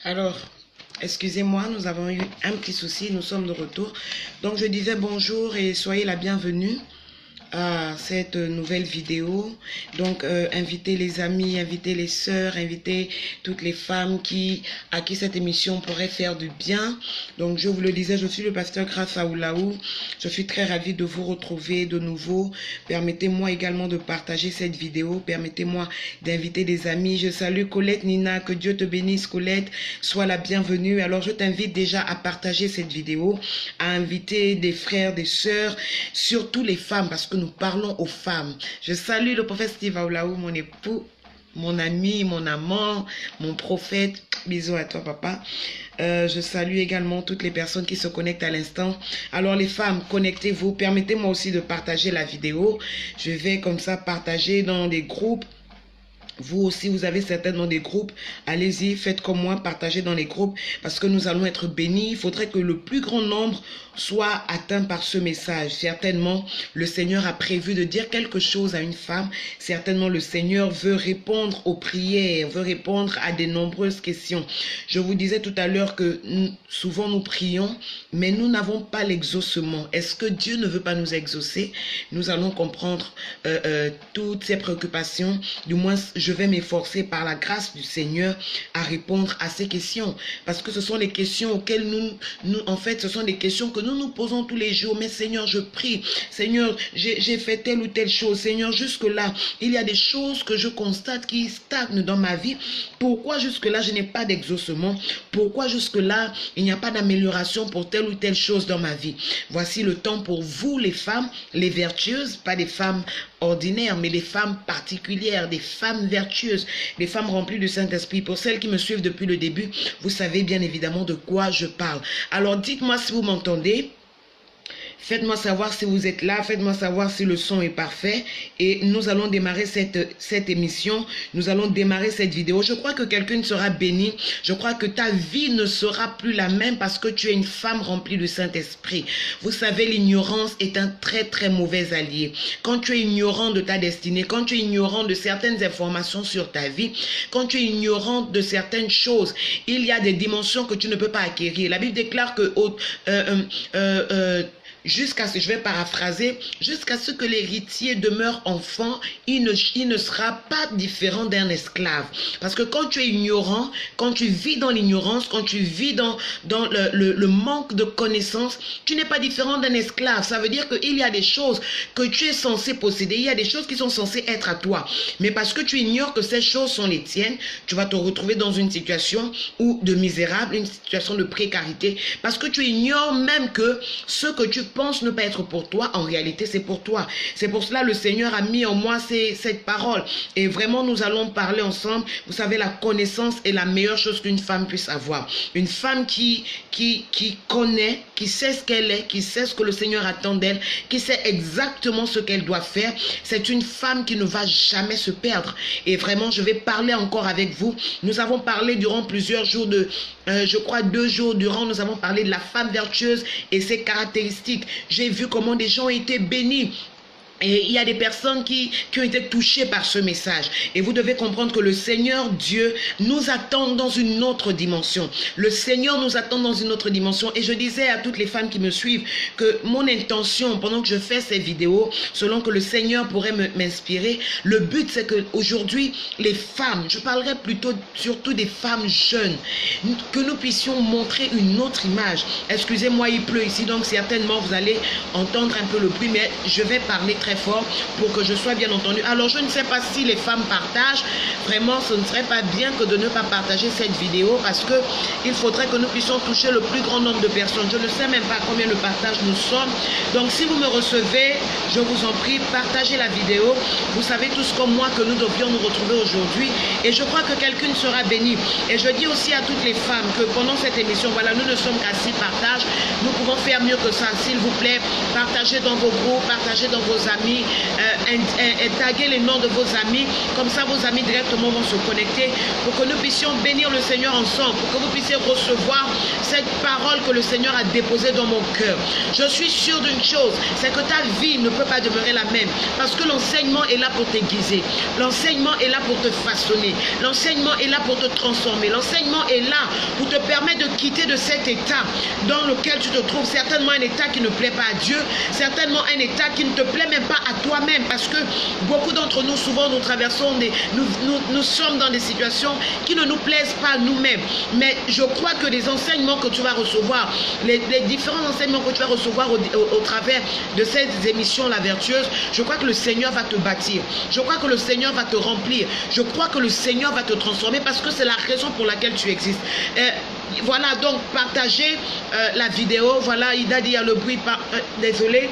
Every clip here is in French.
Alors, excusez-moi, nous avons eu un petit souci, nous sommes de retour. Donc, je disais bonjour et soyez la bienvenue à cette nouvelle vidéo. Donc, invitez les amis, invitez les sœurs, invitez toutes les femmes à qui cette émission pourrait faire du bien. Donc, je vous le disais, je suis le pasteur Grace Aoulaou. Je suis très ravie de vous retrouver de nouveau. Permettez-moi également de partager cette vidéo. Permettez-moi d'inviter des amis. Je salue Colette Nina. Que Dieu te bénisse, Colette. Sois la bienvenue. Alors, je t'invite déjà à partager cette vidéo, à inviter des frères, des sœurs, surtout les femmes, parce que nous parlons aux femmes. Je salue le prophète Steve Aoulaou, mon époux, mon ami, mon amant, mon prophète. Bisous à toi, papa. Je salue également toutes les personnes qui se connectent à l'instant. Alors les femmes, connectez-vous. Permettez-moi aussi de partager la vidéo. Je vais comme ça partager dans des groupes. Vous aussi, vous avez certainement des groupes. Allez-y, faites comme moi, partagez dans les groupes parce que nous allons être bénis. Il faudrait que le plus grand nombre soit atteint par ce message. Certainement, le Seigneur a prévu de dire quelque chose à une femme. Certainement, le Seigneur veut répondre aux prières, veut répondre à de nombreuses questions. Je vous disais tout à l'heure que souvent nous prions, mais nous n'avons pas l'exaucement. Est-ce que Dieu ne veut pas nous exaucer? Nous allons comprendre toutes ces préoccupations. Du moins, je vais m'efforcer par la grâce du Seigneur à répondre à ces questions. Parce que ce sont les questions auxquelles en fait, ce sont des questions que nous nous posons tous les jours. Mais Seigneur, je prie. Seigneur, j'ai fait telle ou telle chose. Seigneur, jusque-là, il y a des choses que je constate qui stagnent dans ma vie. Pourquoi jusque-là, je n'ai pas d'exaucement? Pourquoi jusque-là, il n'y a pas d'amélioration pour telle ou telle chose dans ma vie? Voici le temps pour vous, les femmes, les vertueuses, pas des femmes ordinaires, mais des femmes particulières, des femmes vertueuses, des femmes remplies du Saint-Esprit. Pour celles qui me suivent depuis le début, vous savez bien évidemment de quoi je parle. Alors dites-moi si vous m'entendez. Faites-moi savoir si vous êtes là, faites-moi savoir si le son est parfait et nous allons démarrer cette émission, nous allons démarrer cette vidéo. Je crois que quelqu'un sera béni, je crois que ta vie ne sera plus la même parce que tu es une femme remplie du Saint-Esprit. Vous savez, l'ignorance est un très très mauvais allié. Quand tu es ignorant de ta destinée, quand tu es ignorant de certaines informations sur ta vie, quand tu es ignorant de certaines choses, il y a des dimensions que tu ne peux pas acquérir. La Bible déclare que jusqu'à ce, je vais paraphraser, jusqu'à ce que l'héritier demeure enfant, il ne sera pas différent d'un esclave. Parce que quand tu es ignorant, quand tu vis dans l'ignorance, quand tu vis dans le manque de connaissances, tu n'es pas différent d'un esclave. Ça veut dire qu'il y a des choses que tu es censé posséder, il y a des choses qui sont censées être à toi. Mais parce que tu ignores que ces choses sont les tiennes, tu vas te retrouver dans une situation de misérable, une situation de précarité. Parce que tu ignores même que ce que tu penses ne pas être pour toi, en réalité c'est pour toi. C'est pour cela que le Seigneur a mis en moi cette parole. Et vraiment nous allons parler ensemble. Vous savez, la connaissance est la meilleure chose qu'une femme puisse avoir. Une femme qui connaît, qui sait ce qu'elle est, qui sait ce que le Seigneur attend d'elle, qui sait exactement ce qu'elle doit faire. C'est une femme qui ne va jamais se perdre. Et vraiment, je vais parler encore avec vous. Nous avons parlé durant plusieurs jours je crois 2 jours durant, nous avons parlé de la femme vertueuse et ses caractéristiques. J'ai vu comment des gens ont été bénis. Et il y a des personnes qui ont été touchées par ce message. Et vous devez comprendre que le Seigneur Dieu nous attend dans une autre dimension. Le Seigneur nous attend dans une autre dimension. Et je disais à toutes les femmes qui me suivent que mon intention, pendant que je fais ces vidéos, selon que le Seigneur pourrait m'inspirer, le but c'est qu'aujourd'hui, les femmes, je parlerai plutôt surtout des femmes jeunes, que nous puissions montrer une autre image. Excusez-moi, il pleut ici, donc certainement vous allez entendre un peu le bruit, mais je vais parler très fort pour que je sois bien entendu. Alors je ne sais pas si les femmes partagent. Vraiment, ce ne serait pas bien que de ne pas partager cette vidéo parce que il faudrait que nous puissions toucher le plus grand nombre de personnes. Je ne sais même pas combien de partages nous sommes. Donc si vous me recevez, je vous en prie, partagez la vidéo. Vous savez tous comme moi que nous devions nous retrouver aujourd'hui et je crois que quelqu'un sera béni. Et je dis aussi à toutes les femmes que pendant cette émission, voilà, nous ne sommes qu'à 6 partages. Nous pouvons faire mieux que ça. S'il vous plaît, partagez dans vos groupes, partagez dans vos amis, taguer les noms de vos amis. Comme ça, vos amis directement vont se connecter pour que nous puissions bénir le Seigneur ensemble, pour que vous puissiez recevoir cette parole que le Seigneur a déposée dans mon cœur. Je suis sûr d'une chose, c'est que ta vie ne peut pas demeurer la même, parce que l'enseignement est là pour t'aiguiser, l'enseignement est là pour te façonner, l'enseignement est là pour te transformer, l'enseignement est là pour te permettre de quitter de cet état dans lequel tu te trouves, certainement un état qui ne plaît pas à Dieu, certainement un état qui ne te plaît même pas à toi-même, parce que beaucoup d'entre nous, souvent nous traversons nous sommes dans des situations qui ne nous plaisent pas nous-mêmes. Mais je crois que les enseignements que tu vas recevoir, les différents enseignements que tu vas recevoir au travers de ces émissions La Vertueuse, je crois que le Seigneur va te bâtir, je crois que le Seigneur va te remplir, je crois que le Seigneur va te transformer, parce que c'est la raison pour laquelle tu existes. Voilà, donc partagez la vidéo. Voilà, Ida dit il y a le bruit, désolé.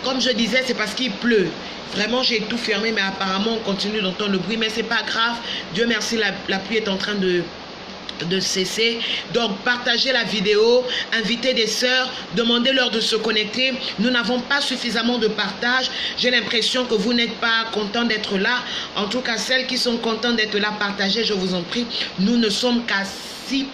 Comme je disais, c'est parce qu'il pleut. Vraiment, j'ai tout fermé, mais apparemment, on continue d'entendre le bruit. Mais c'est pas grave. Dieu merci, la pluie est en train de cesser. Donc, partagez la vidéo, invitez des sœurs, demandez-leur de se connecter. Nous n'avons pas suffisamment de partage. J'ai l'impression que vous n'êtes pas contents d'être là. En tout cas, celles qui sont contentes d'être là, partagez, je vous en prie. Nous ne sommes qu'à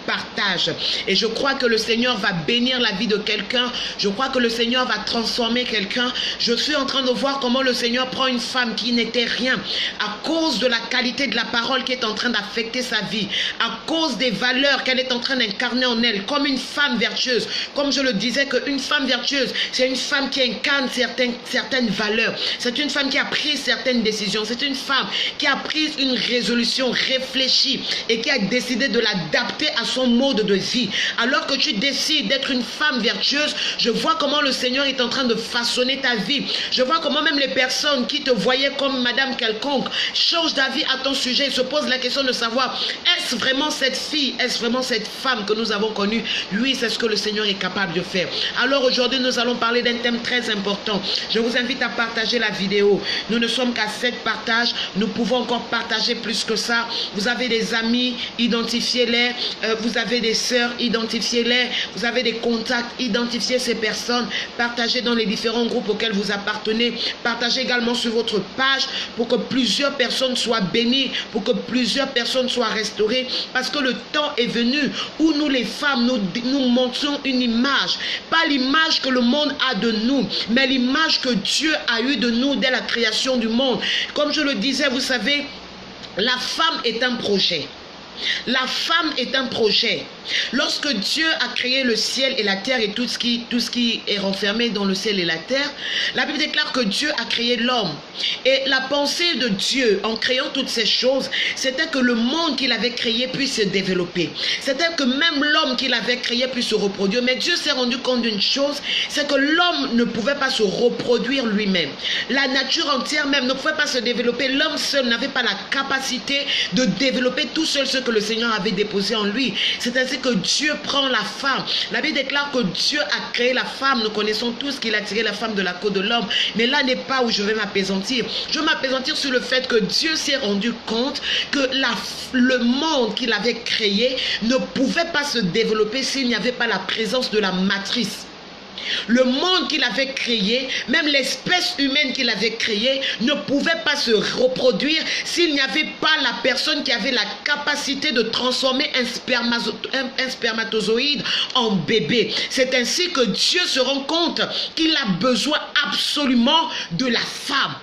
partage, et je crois que le Seigneur va bénir la vie de quelqu'un. Je crois que le Seigneur va transformer quelqu'un. Je suis en train de voir comment le Seigneur prend une femme qui n'était rien à cause de la qualité de la parole qui est en train d'affecter sa vie, à cause des valeurs qu'elle est en train d'incarner en elle, comme une femme vertueuse. Comme je le disais, qu'une femme vertueuse, c'est une femme qui incarne certaines valeurs. C'est une femme qui a pris certaines décisions. C'est une femme qui a pris une résolution réfléchie et qui a décidé de l'adapter à son mode de vie. Alors que tu décides d'être une femme vertueuse, je vois comment le Seigneur est en train de façonner ta vie. Je vois comment même les personnes qui te voyaient comme madame quelconque changent d'avis à ton sujet et se posent la question de savoir, est-ce vraiment cette fille, est-ce vraiment cette femme que nous avons connue? Oui, c'est ce que le Seigneur est capable de faire. Alors aujourd'hui, nous allons parler d'un thème très important. Je vous invite à partager la vidéo. Nous ne sommes qu'à 7 partages. Nous pouvons encore partager plus que ça. Vous avez des amis, identifiez-les. Vous avez des sœurs, identifiez-les. Vous avez des contacts, identifiez ces personnes. Partagez dans les différents groupes auxquels vous appartenez. Partagez également sur votre page pour que plusieurs personnes soient bénies, pour que plusieurs personnes soient restaurées. Parce que le temps est venu où nous les femmes, nous montrons une image. Pas l'image que le monde a de nous, mais l'image que Dieu a eue de nous dès la création du monde. Comme je le disais, vous savez, la femme est un projet. La femme est un projet. Lorsque Dieu a créé le ciel et la terre et tout ce qui est renfermé dans le ciel et la terre, la Bible déclare que Dieu a créé l'homme. Et la pensée de Dieu en créant toutes ces choses, c'était que le monde qu'il avait créé puisse se développer. C'était que même l'homme qu'il avait créé puisse se reproduire. Mais Dieu s'est rendu compte d'une chose, c'est que l'homme ne pouvait pas se reproduire lui-même. La nature entière même ne pouvait pas se développer. L'homme seul n'avait pas la capacité de développer tout seul ce que le Seigneur avait déposé en lui. C'est ainsi que Dieu prend la femme. La Bible déclare que Dieu a créé la femme. Nous connaissons tous qu'il a tiré la femme de la côte de l'homme. Mais là n'est pas où je vais m'apaisantir. Je vais m'apaisantir sur le fait que Dieu s'est rendu compte que le monde qu'il avait créé ne pouvait pas se développer s'il n'y avait pas la présence de la matrice. Le monde qu'il avait créé, même l'espèce humaine qu'il avait créée, ne pouvait pas se reproduire s'il n'y avait pas la personne qui avait la capacité de transformer un spermatozoïde en bébé. C'est ainsi que Dieu se rend compte qu'il a besoin absolument de la femme.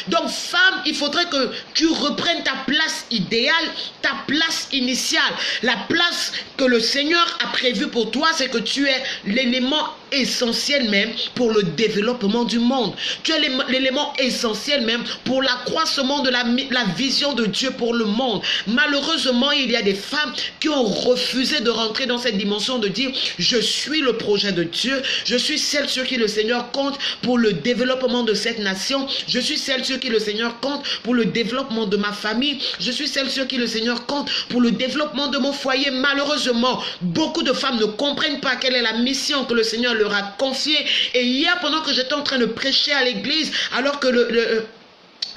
Donc femme, il faudrait que tu reprennes ta place idéale, ta place initiale. La place que le Seigneur a prévue pour toi, c'est que tu es l'élément essentiel même pour le développement du monde. Tu es l'élément essentiel même pour l'accroissement de la vision de Dieu pour le monde. Malheureusement, il y a des femmes qui ont refusé de rentrer dans cette dimension de dire je suis le projet de Dieu, je suis celle sur qui le Seigneur compte pour le développement de cette nation, je suis celle sur qui le Seigneur compte pour le développement de ma famille, je suis celle sur qui le Seigneur compte pour le développement de mon foyer. Malheureusement, beaucoup de femmes ne comprennent pas quelle est la mission que le Seigneur leur a confiée. Et hier, pendant que j'étais en train de prêcher à l'église, alors que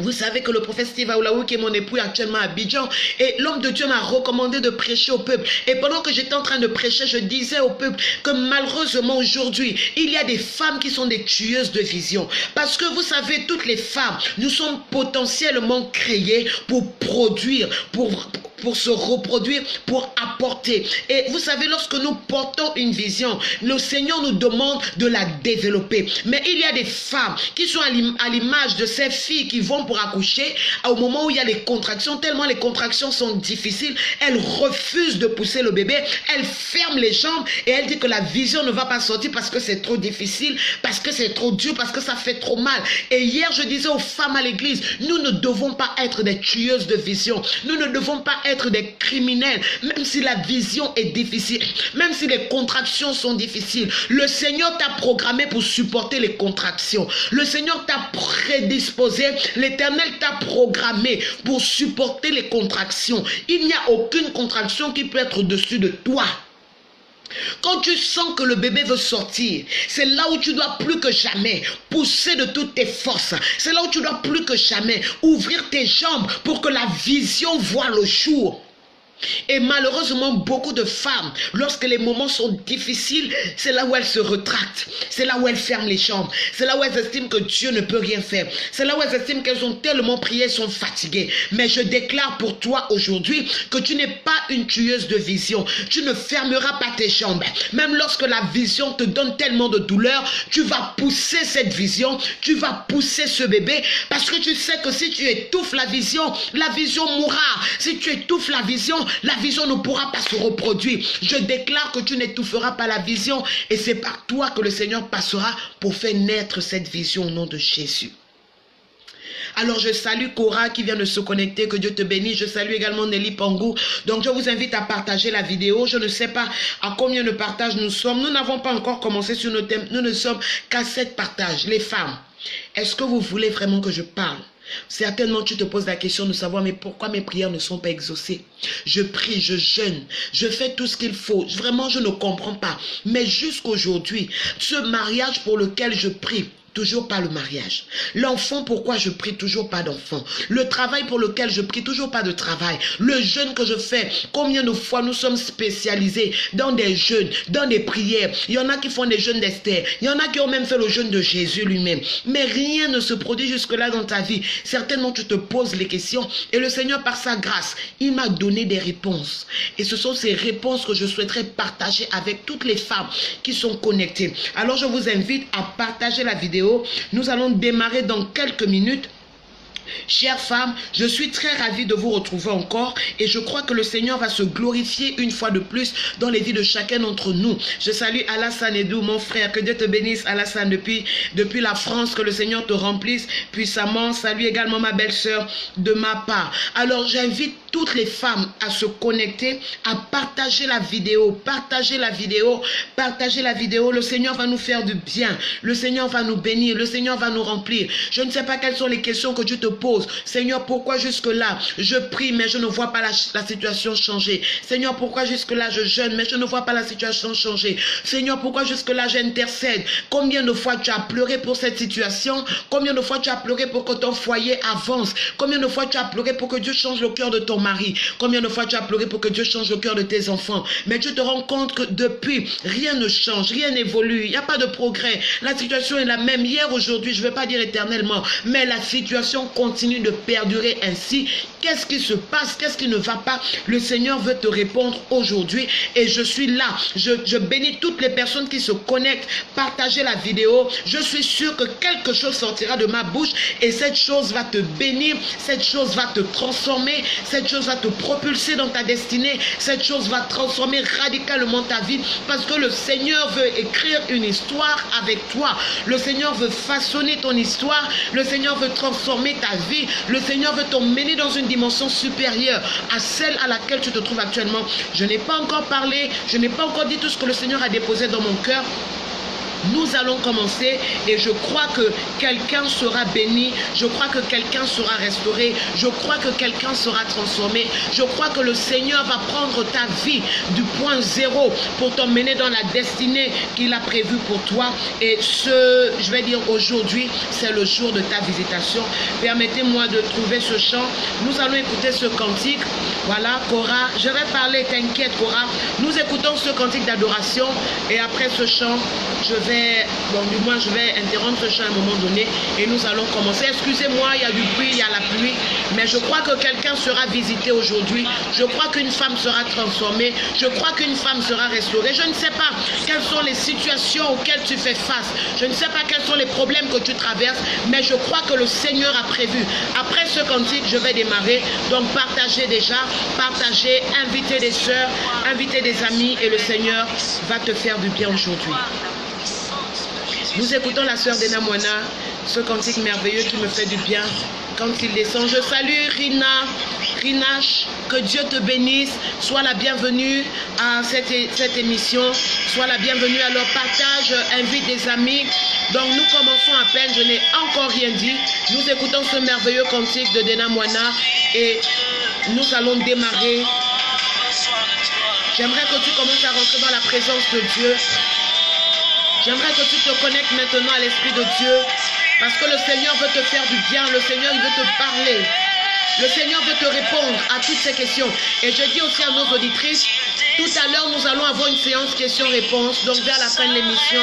Vous savez que le prophète Steve Aoulaoui, qui est mon époux, est actuellement à Abidjan, et l'homme de Dieu m'a recommandé de prêcher au peuple. Et pendant que j'étais en train de prêcher, je disais au peuple que malheureusement aujourd'hui, il y a des femmes qui sont des tueuses de vision. Parce que vous savez, toutes les femmes, nous sommes potentiellement créées pour produire, pour se reproduire, pour apporter. Et vous savez, lorsque nous portons une vision, le Seigneur nous demande de la développer. Mais il y a des femmes qui sont à l'image de ces filles qui vont pour accoucher, au moment où il y a les contractions, tellement les contractions sont difficiles, elles refusent de pousser le bébé, elles ferment les jambes et elles disent que la vision ne va pas sortir parce que c'est trop difficile, parce que c'est trop dur, parce que ça fait trop mal. Et hier, je disais aux femmes à l'église, nous ne devons pas être des tueuses de vision, nous ne devons pas être des criminels, même si la vision est difficile, même si les contractions sont difficiles. Le Seigneur t'a programmé pour supporter les contractions. Le Seigneur t'a prédisposé, l'Éternel t'a programmé pour supporter les contractions. Il n'y a aucune contraction qui peut être au-dessus de toi. Quand tu sens que le bébé veut sortir, c'est là où tu dois plus que jamais pousser de toutes tes forces. C'est là où tu dois plus que jamais ouvrir tes jambes pour que la vision voie le jour. Et malheureusement, beaucoup de femmes, lorsque les moments sont difficiles, c'est là où elles se retractent. C'est là où elles ferment les jambes. C'est là où elles estiment que Dieu ne peut rien faire. C'est là où elles estiment qu'elles ont tellement prié, elles sont fatiguées. Mais je déclare pour toi aujourd'hui que tu n'es pas une tueuse de vision. Tu ne fermeras pas tes jambes. Même lorsque la vision te donne tellement de douleur, tu vas pousser cette vision. Tu vas pousser ce bébé parce que tu sais que si tu étouffes la vision mourra. Si tu étouffes la vision ne pourra pas se reproduire. Je déclare que tu n'étoufferas pas la vision et c'est par toi que le Seigneur passera pour faire naître cette vision au nom de Jésus. Alors je salue Cora qui vient de se connecter, que Dieu te bénisse. Je salue également Nelly Pangou. Donc je vous invite à partager la vidéo. Je ne sais pas à combien de partages nous sommes. Nous n'avons pas encore commencé sur nos thèmes. Nous ne sommes qu'à 7 partages. Les femmes, est-ce que vous voulez vraiment que je parle? Certainement tu te poses la question de savoir mais pourquoi mes prières ne sont pas exaucées. Je prie, je jeûne, je fais tout ce qu'il faut. Vraiment je ne comprends pas. Mais jusqu'aujourd'hui, ce mariage pour lequel je prie, toujours pas le mariage. L'enfant, pourquoi je prie, toujours pas d'enfant. Le travail pour lequel je prie, toujours pas de travail. Le jeûne que je fais, combien de fois nous sommes spécialisés dans des jeûnes, dans des prières. Il y en a qui font des jeûnes d'Esther. Il y en a qui ont même fait le jeûne de Jésus lui-même. Mais rien ne se produit jusque-là dans ta vie. Certainement, tu te poses les questions et le Seigneur, par sa grâce, il m'a donné des réponses. Et ce sont ces réponses que je souhaiterais partager avec toutes les femmes qui sont connectées. Alors, je vous invite à partager la vidéo. Nous allons démarrer dans quelques minutes. Chères femmes, je suis très ravie de vous retrouver encore et je crois que le Seigneur va se glorifier une fois de plus dans les vies de chacun d'entre nous. Je salue Alassane Edou, mon frère, que Dieu te bénisse Alassane depuis la France, que le Seigneur te remplisse puissamment. Salue également ma belle-sœur de ma part. Alors j'invite toutes les femmes à se connecter, à partager la vidéo, partager la vidéo, partager la vidéo. Le Seigneur va nous faire du bien, le Seigneur va nous bénir, le Seigneur va nous remplir. Je ne sais pas quelles sont les questions que tu te poses. Seigneur, pourquoi jusque-là je prie mais je ne vois pas la situation changer? Seigneur, pourquoi jusque-là je jeûne mais je ne vois pas la situation changer? Seigneur, pourquoi jusque-là j'intercède? Combien de fois tu as pleuré pour cette situation? Combien de fois tu as pleuré pour que ton foyer avance? Combien de fois tu as pleuré pour que Dieu change le cœur de ton mari? Combien de fois tu as pleuré pour que Dieu change le cœur de tes enfants? Mais tu te rends compte que depuis, rien ne change, rien n'évolue, il n'y a pas de progrès. La situation est la même hier, aujourd'hui, je ne vais pas dire éternellement, mais la situation continue de perdurer ainsi. Qu'est-ce qui se passe? Qu'est-ce qui ne va pas? Le Seigneur veut te répondre aujourd'hui et je suis là. Je bénis toutes les personnes qui se connectent. Partagez la vidéo. Je suis sûr que quelque chose sortira de ma bouche et cette chose va te bénir. Cette chose va te transformer. Cette chose va te propulser dans ta destinée. Cette chose va transformer radicalement ta vie parce que le Seigneur veut écrire une histoire avec toi. Le Seigneur veut façonner ton histoire. Le Seigneur veut transformer ta vie. Le Seigneur veut t'emmener dans une dimension supérieure à celle à laquelle tu te trouves actuellement. Je n'ai pas encore parlé, je n'ai pas encore dit tout ce que le Seigneur a déposé dans mon cœur. Nous allons commencer et je crois que quelqu'un sera béni, je crois que quelqu'un sera restauré, je crois que quelqu'un sera transformé, je crois que le Seigneur va prendre ta vie du point zéro pour t'emmener dans la destinée qu'il a prévue pour toi. Et je vais dire aujourd'hui, c'est le jour de ta visitation. Permettez-moi de trouver ce chant. Nous allons écouter ce cantique. Voilà, Cora, je vais parler, t'inquiète Cora. Nous écoutons ce cantique d'adoration et après ce chant, je vais interrompre ce chant à un moment donné et nous allons commencer. Excusez-moi, il y a du bruit, il y a la pluie, mais je crois que quelqu'un sera visité aujourd'hui. Je crois qu'une femme sera transformée. Je crois qu'une femme sera restaurée. Je ne sais pas quelles sont les situations auxquelles tu fais face. Je ne sais pas quels sont les problèmes que tu traverses, mais je crois que le Seigneur a prévu. Après ce cantique, je vais démarrer. Donc partagez déjà, partagez, invitez des sœurs, invitez des amis et le Seigneur va te faire du bien aujourd'hui. Nous écoutons la sœur Dena Moana, ce cantique merveilleux qui me fait du bien quand il descend. Je salue Rina, que Dieu te bénisse. Sois la bienvenue à cette émission. Sois la bienvenue. Alors partage, invite des amis. Donc nous commençons à peine, je n'ai encore rien dit. Nous écoutons ce merveilleux cantique de Dena Moana et nous allons démarrer. J'aimerais que tu commences à rentrer dans la présence de Dieu. J'aimerais que tu te connectes maintenant à l'Esprit de Dieu. Parce que le Seigneur veut te faire du bien. Le Seigneur, il veut te parler. Le Seigneur veut te répondre à toutes ces questions. Et je dis aussi à nos auditrices, tout à l'heure, nous allons avoir une séance questions-réponses. Donc, vers la fin de l'émission,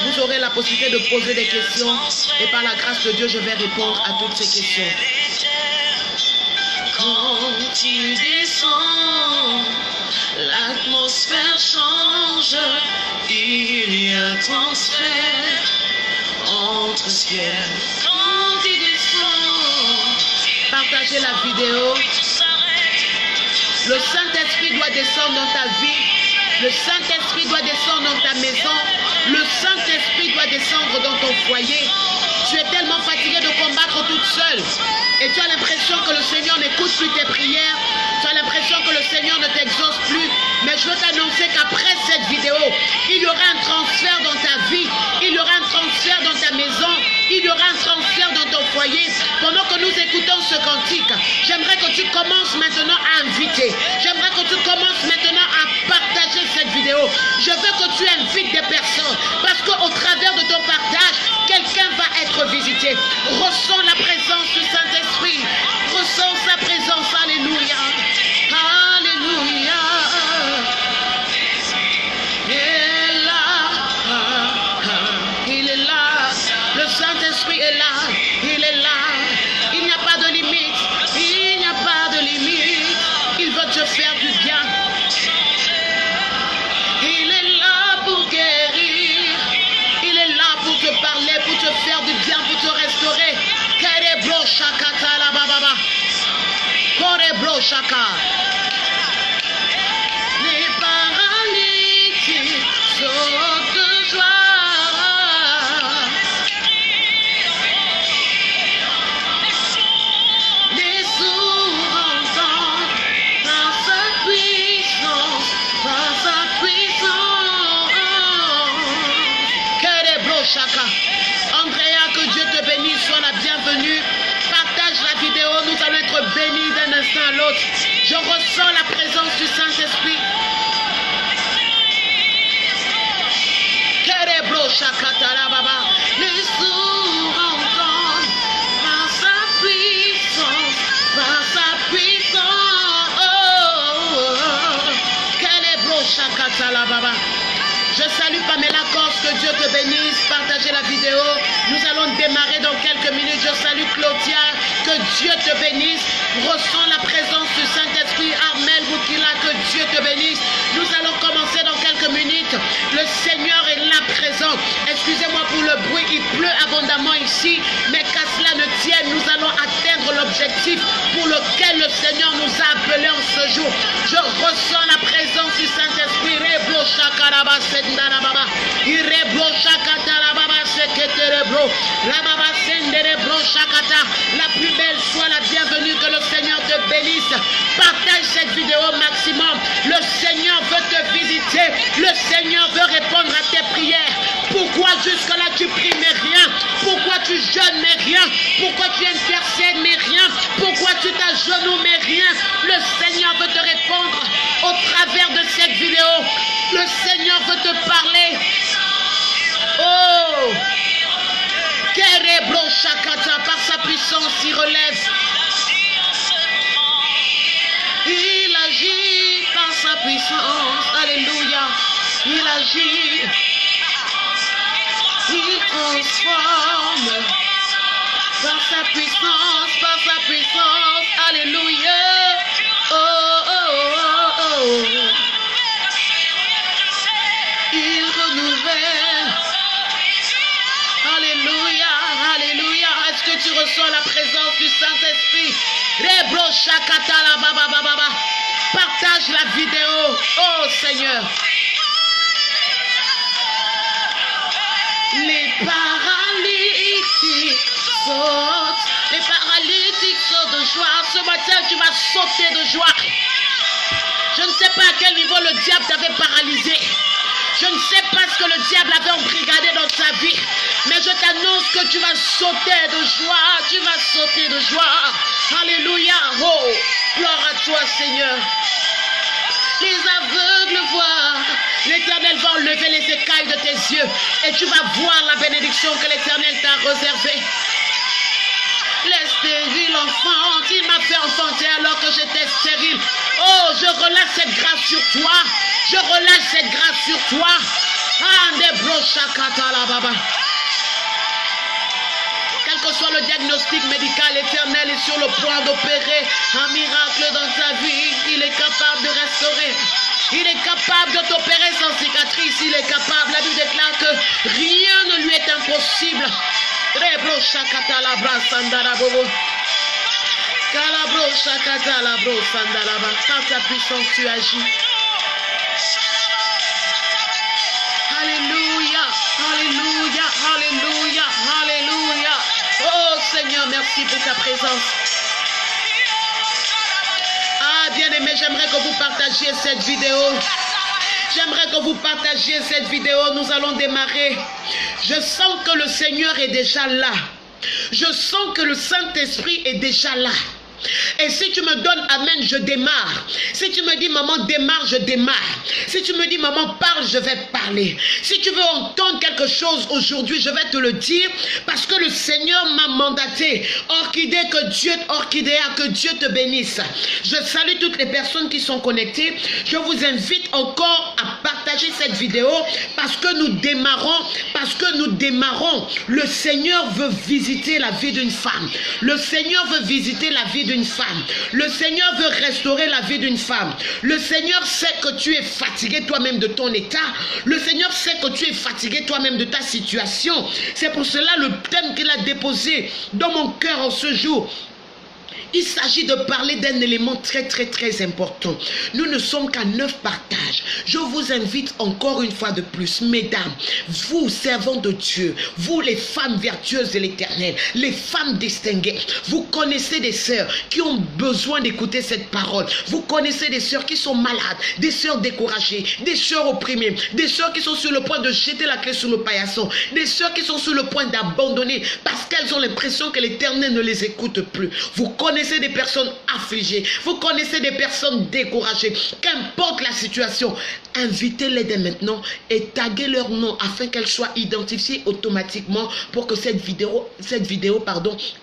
vous aurez la possibilité de poser des questions. Et par la grâce de Dieu, je vais répondre à toutes ces questions. Quand tu descends, l'atmosphère change. Il y a transfert entre ciel. Quand tu descends, partagez la vidéo. Le Saint-Esprit doit descendre dans ta vie. Le Saint-Esprit doit descendre dans ta maison. Le Saint-Esprit doit descendre dans ton foyer. Tu es tellement fatigué de combattre toute seule. Et tu as l'impression que le Seigneur n'écoute plus tes prières. Tu as l'impression que le Seigneur ne t'exauce plus. Mais je veux t'annoncer qu'après cette vidéo, il y aura un transfert dans ta vie. Il y aura un transfert dans ta maison. Il y aura un transfert dans ton foyer. Pendant que nous écoutons ce cantique, j'aimerais que tu commences maintenant à inviter. J'aimerais que tu commences maintenant à partager cette vidéo. Je veux que tu invites des personnes. Parce qu'au travers de ton partage, quelqu'un va être visité. Ressens la présence du Saint-Esprit. Ressens sa présence. Alléluia. Alléluia. Il est là. Il est là. Le Saint-Esprit est là. Il est là. Il n'y a pas de limite. Il n'y a pas de limite. Il veut te faire du bien. Il est là pour guérir. Il est là pour te parler, pour te faire du bien, pour te restaurer. Kerebro shakata la bababa. Korebro shaka. Les paralytiques sautent de joie. Les sourds entendent par sa puissance, par sa puissance. Kerebro shaka. Andrea, que Dieu te bénisse, sois la bienvenue. Partage la vidéo, nous allons être bénis d'un instant à l'autre. Je ressens la présence du Saint-Esprit. Kerebro shakatara baba. Les sourds entendent par sa puissance, par sa puissance. Kerebro shakatara baba. Je salue Pamela Corse, que Dieu te bénisse. Partagez la vidéo. Nous allons démarrer dans quelques minutes. Je salue Claudia, que Dieu te bénisse. Ressens la présence du Saint-Esprit. Armel Boukila, que Dieu te bénisse. Nous allons commencer dans quelques minutes. Le Seigneur est là présent. Excusez-moi pour le bruit, il pleut abondamment ici. Mais qu'à cela ne tienne, nous allons atteindre l'objectif pour lequel le Seigneur nous a appelés en ce jour. Je ressens la présence du Saint-Esprit. Reblo shakaraba sendarababa. Ireblo shakatarababa seketerebro. Rababa senderebro shakata. La plus belle soit la bienvenue, que le Seigneur te bénisse. Partage cette vidéo au maximum. Le Seigneur veut te visiter. Le Seigneur veut répondre à tes prières. Pourquoi Jusque-là, tu pries, mais rien. Pourquoi tu jeûnes, mais rien. Pourquoi tu intercèdes, mais rien. Pourquoi tu t'agenouilles, mais rien. Le Seigneur veut te répondre au travers de cette vidéo. Le Seigneur veut te parler. Oh! Kerebro Shakata, par sa puissance, il relève. Il agit par sa puissance. Alléluia. Il agit. Il transforme par sa puissance, par sa puissance. Alléluia. Oh, oh, oh, oh. Il renouvelle. Alléluia, alléluia. Est-ce que tu ressens la présence du Saint-Esprit? Rebro Shakata la baba baba. Partage la vidéo. Oh Seigneur. Les paralytiques sautent. Les paralytiques sautent de joie. Ce matin, tu vas sauter de joie. Je ne sais pas à quel niveau le diable t'avait paralysé. Je ne sais pas ce que le diable avait embrigadé dans ta vie. Mais je t'annonce que tu vas sauter de joie. Tu vas sauter de joie. Alléluia. Oh, gloire à toi, Seigneur. Les aveugles voient. L'Éternel va enlever les écailles de tes yeux. Et tu vas voir la bénédiction que l'Éternel t'a réservée. Les stériles enfantent. Il m'a fait enfanter alors que j'étais stérile. Oh, je relâche cette grâce sur toi. Je relâche cette grâce sur toi. Quel que soit le diagnostic médical, l'Éternel est sur le point d'opérer un miracle dans ta vie. Il est capable de restaurer. Il est capable de t'opérer sans cicatrice. Il est capable. La Bible déclare que rien ne lui est impossible. Par ta puissance, tu agis. Alléluia, alléluia, alléluia, alléluia. Oh Seigneur, merci pour ta présence. Ah, bien-aimés, j'aimerais que vous partagiez cette vidéo. J'aimerais que vous partagiez cette vidéo. Nous allons démarrer. Je sens que le Seigneur est déjà là. Je sens que le Saint-Esprit est déjà là. Et si tu me donnes amen, je démarre. Si tu me dis maman démarre, je démarre. Si tu me dis maman parle, je vais parler. Si tu veux entendre quelque chose aujourd'hui, je vais te le dire parce que le Seigneur m'a mandaté. Orchidée, orchidéa, que Dieu te bénisse. Je salue toutes les personnes qui sont connectées. Je vous invite encore à partager cette vidéo parce que nous démarrons. Le Seigneur veut visiter la vie d'une femme. Le Seigneur veut visiter la vie d'une femme. Le Seigneur veut restaurer la vie d'une femme. Le Seigneur sait que tu es fatigué toi-même de ton état. Le Seigneur sait que tu es fatigué toi-même de ta situation. C'est pour cela le thème qu'il a déposé dans mon cœur en ce jour. Il s'agit de parler d'un élément très important. Nous ne sommes qu'à 9 partages. Je vous invite encore une fois de plus, mesdames, vous servants de Dieu, vous les femmes vertueuses de l'Éternel, les femmes distinguées, vous connaissez des sœurs qui ont besoin d'écouter cette parole. Vous connaissez des sœurs qui sont malades, des sœurs découragées, des sœurs opprimées, des sœurs qui sont sur le point de jeter la clé sur le paillasson, des sœurs qui sont sur le point d'abandonner parce qu'elles ont l'impression que l'Éternel ne les écoute plus. Vous connaissez des personnes affligées, vous connaissez des personnes découragées, qu'importe la situation, invitez-les dès maintenant et taguez leur nom afin qu'elles soient identifiées automatiquement pour que cette vidéo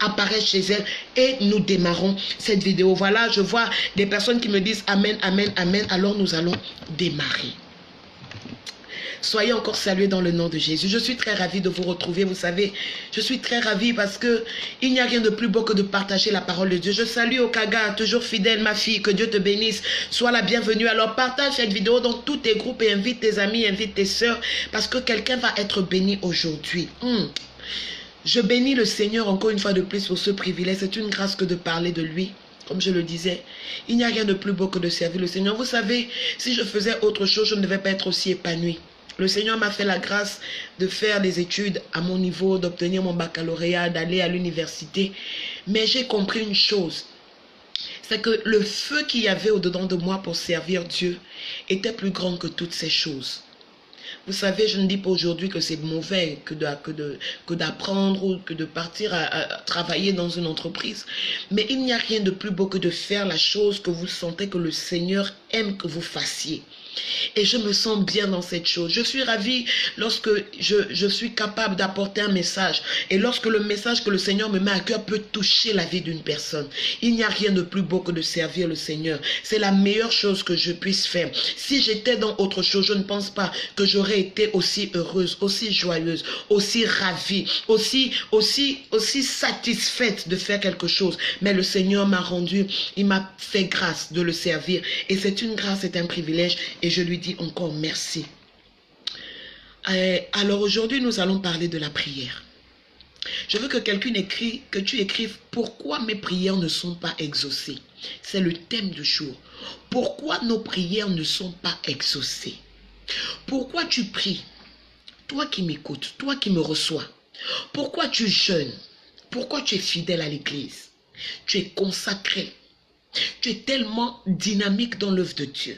apparaisse chez elles et nous démarrons cette vidéo. Voilà, je vois des personnes qui me disent amen, amen, amen. Alors nous allons démarrer. Soyez encore salués dans le nom de Jésus. Je suis très ravie de vous retrouver. Vous savez, je suis très ravie parce que il n'y a rien de plus beau que de partager la parole de Dieu. Je salue Okaga, toujours fidèle, ma fille. Que Dieu te bénisse. Sois la bienvenue. Alors partage cette vidéo dans tous tes groupes et invite tes amis, invite tes sœurs parce que quelqu'un va être béni aujourd'hui. Je bénis le Seigneur encore une fois de plus pour ce privilège. C'est une grâce que de parler de lui. Comme je le disais, il n'y a rien de plus beau que de servir le Seigneur. Vous savez, si je faisais autre chose, je ne devais pas être aussi épanouie. Le Seigneur m'a fait la grâce de faire des études à mon niveau, d'obtenir mon baccalauréat, d'aller à l'université. Mais j'ai compris une chose, c'est que le feu qu'il y avait au-dedans de moi pour servir Dieu était plus grand que toutes ces choses. Vous savez, je ne dis pas aujourd'hui que c'est mauvais que d'apprendre ou que de partir à travailler dans une entreprise. Mais il n'y a rien de plus beau que de faire la chose que vous sentez que le Seigneur aime que vous fassiez. Et je me sens bien dans cette chose. Je suis ravie lorsque je suis capable d'apporter un message. Et lorsque le message que le Seigneur me met à cœur peut toucher la vie d'une personne. Il n'y a rien de plus beau que de servir le Seigneur. C'est la meilleure chose que je puisse faire. Si j'étais dans autre chose, je ne pense pas que j'aurais été aussi heureuse, aussi joyeuse, aussi ravie, aussi satisfaite de faire quelque chose. Mais le Seigneur m'a rendu, il m'a fait grâce de le servir. Et c'est une grâce, c'est un privilège. Et je lui dis encore merci. Alors aujourd'hui, nous allons parler de la prière. Je veux que quelqu'un écrit, que tu écrives pourquoi mes prières ne sont pas exaucées. C'est le thème du jour. Pourquoi nos prières ne sont pas exaucées? Pourquoi tu pries? Toi qui m'écoutes, toi qui me reçois. Pourquoi tu jeûnes? Pourquoi tu es fidèle à l'église? Tu es consacré. Tu es tellement dynamique dans l'œuvre de Dieu.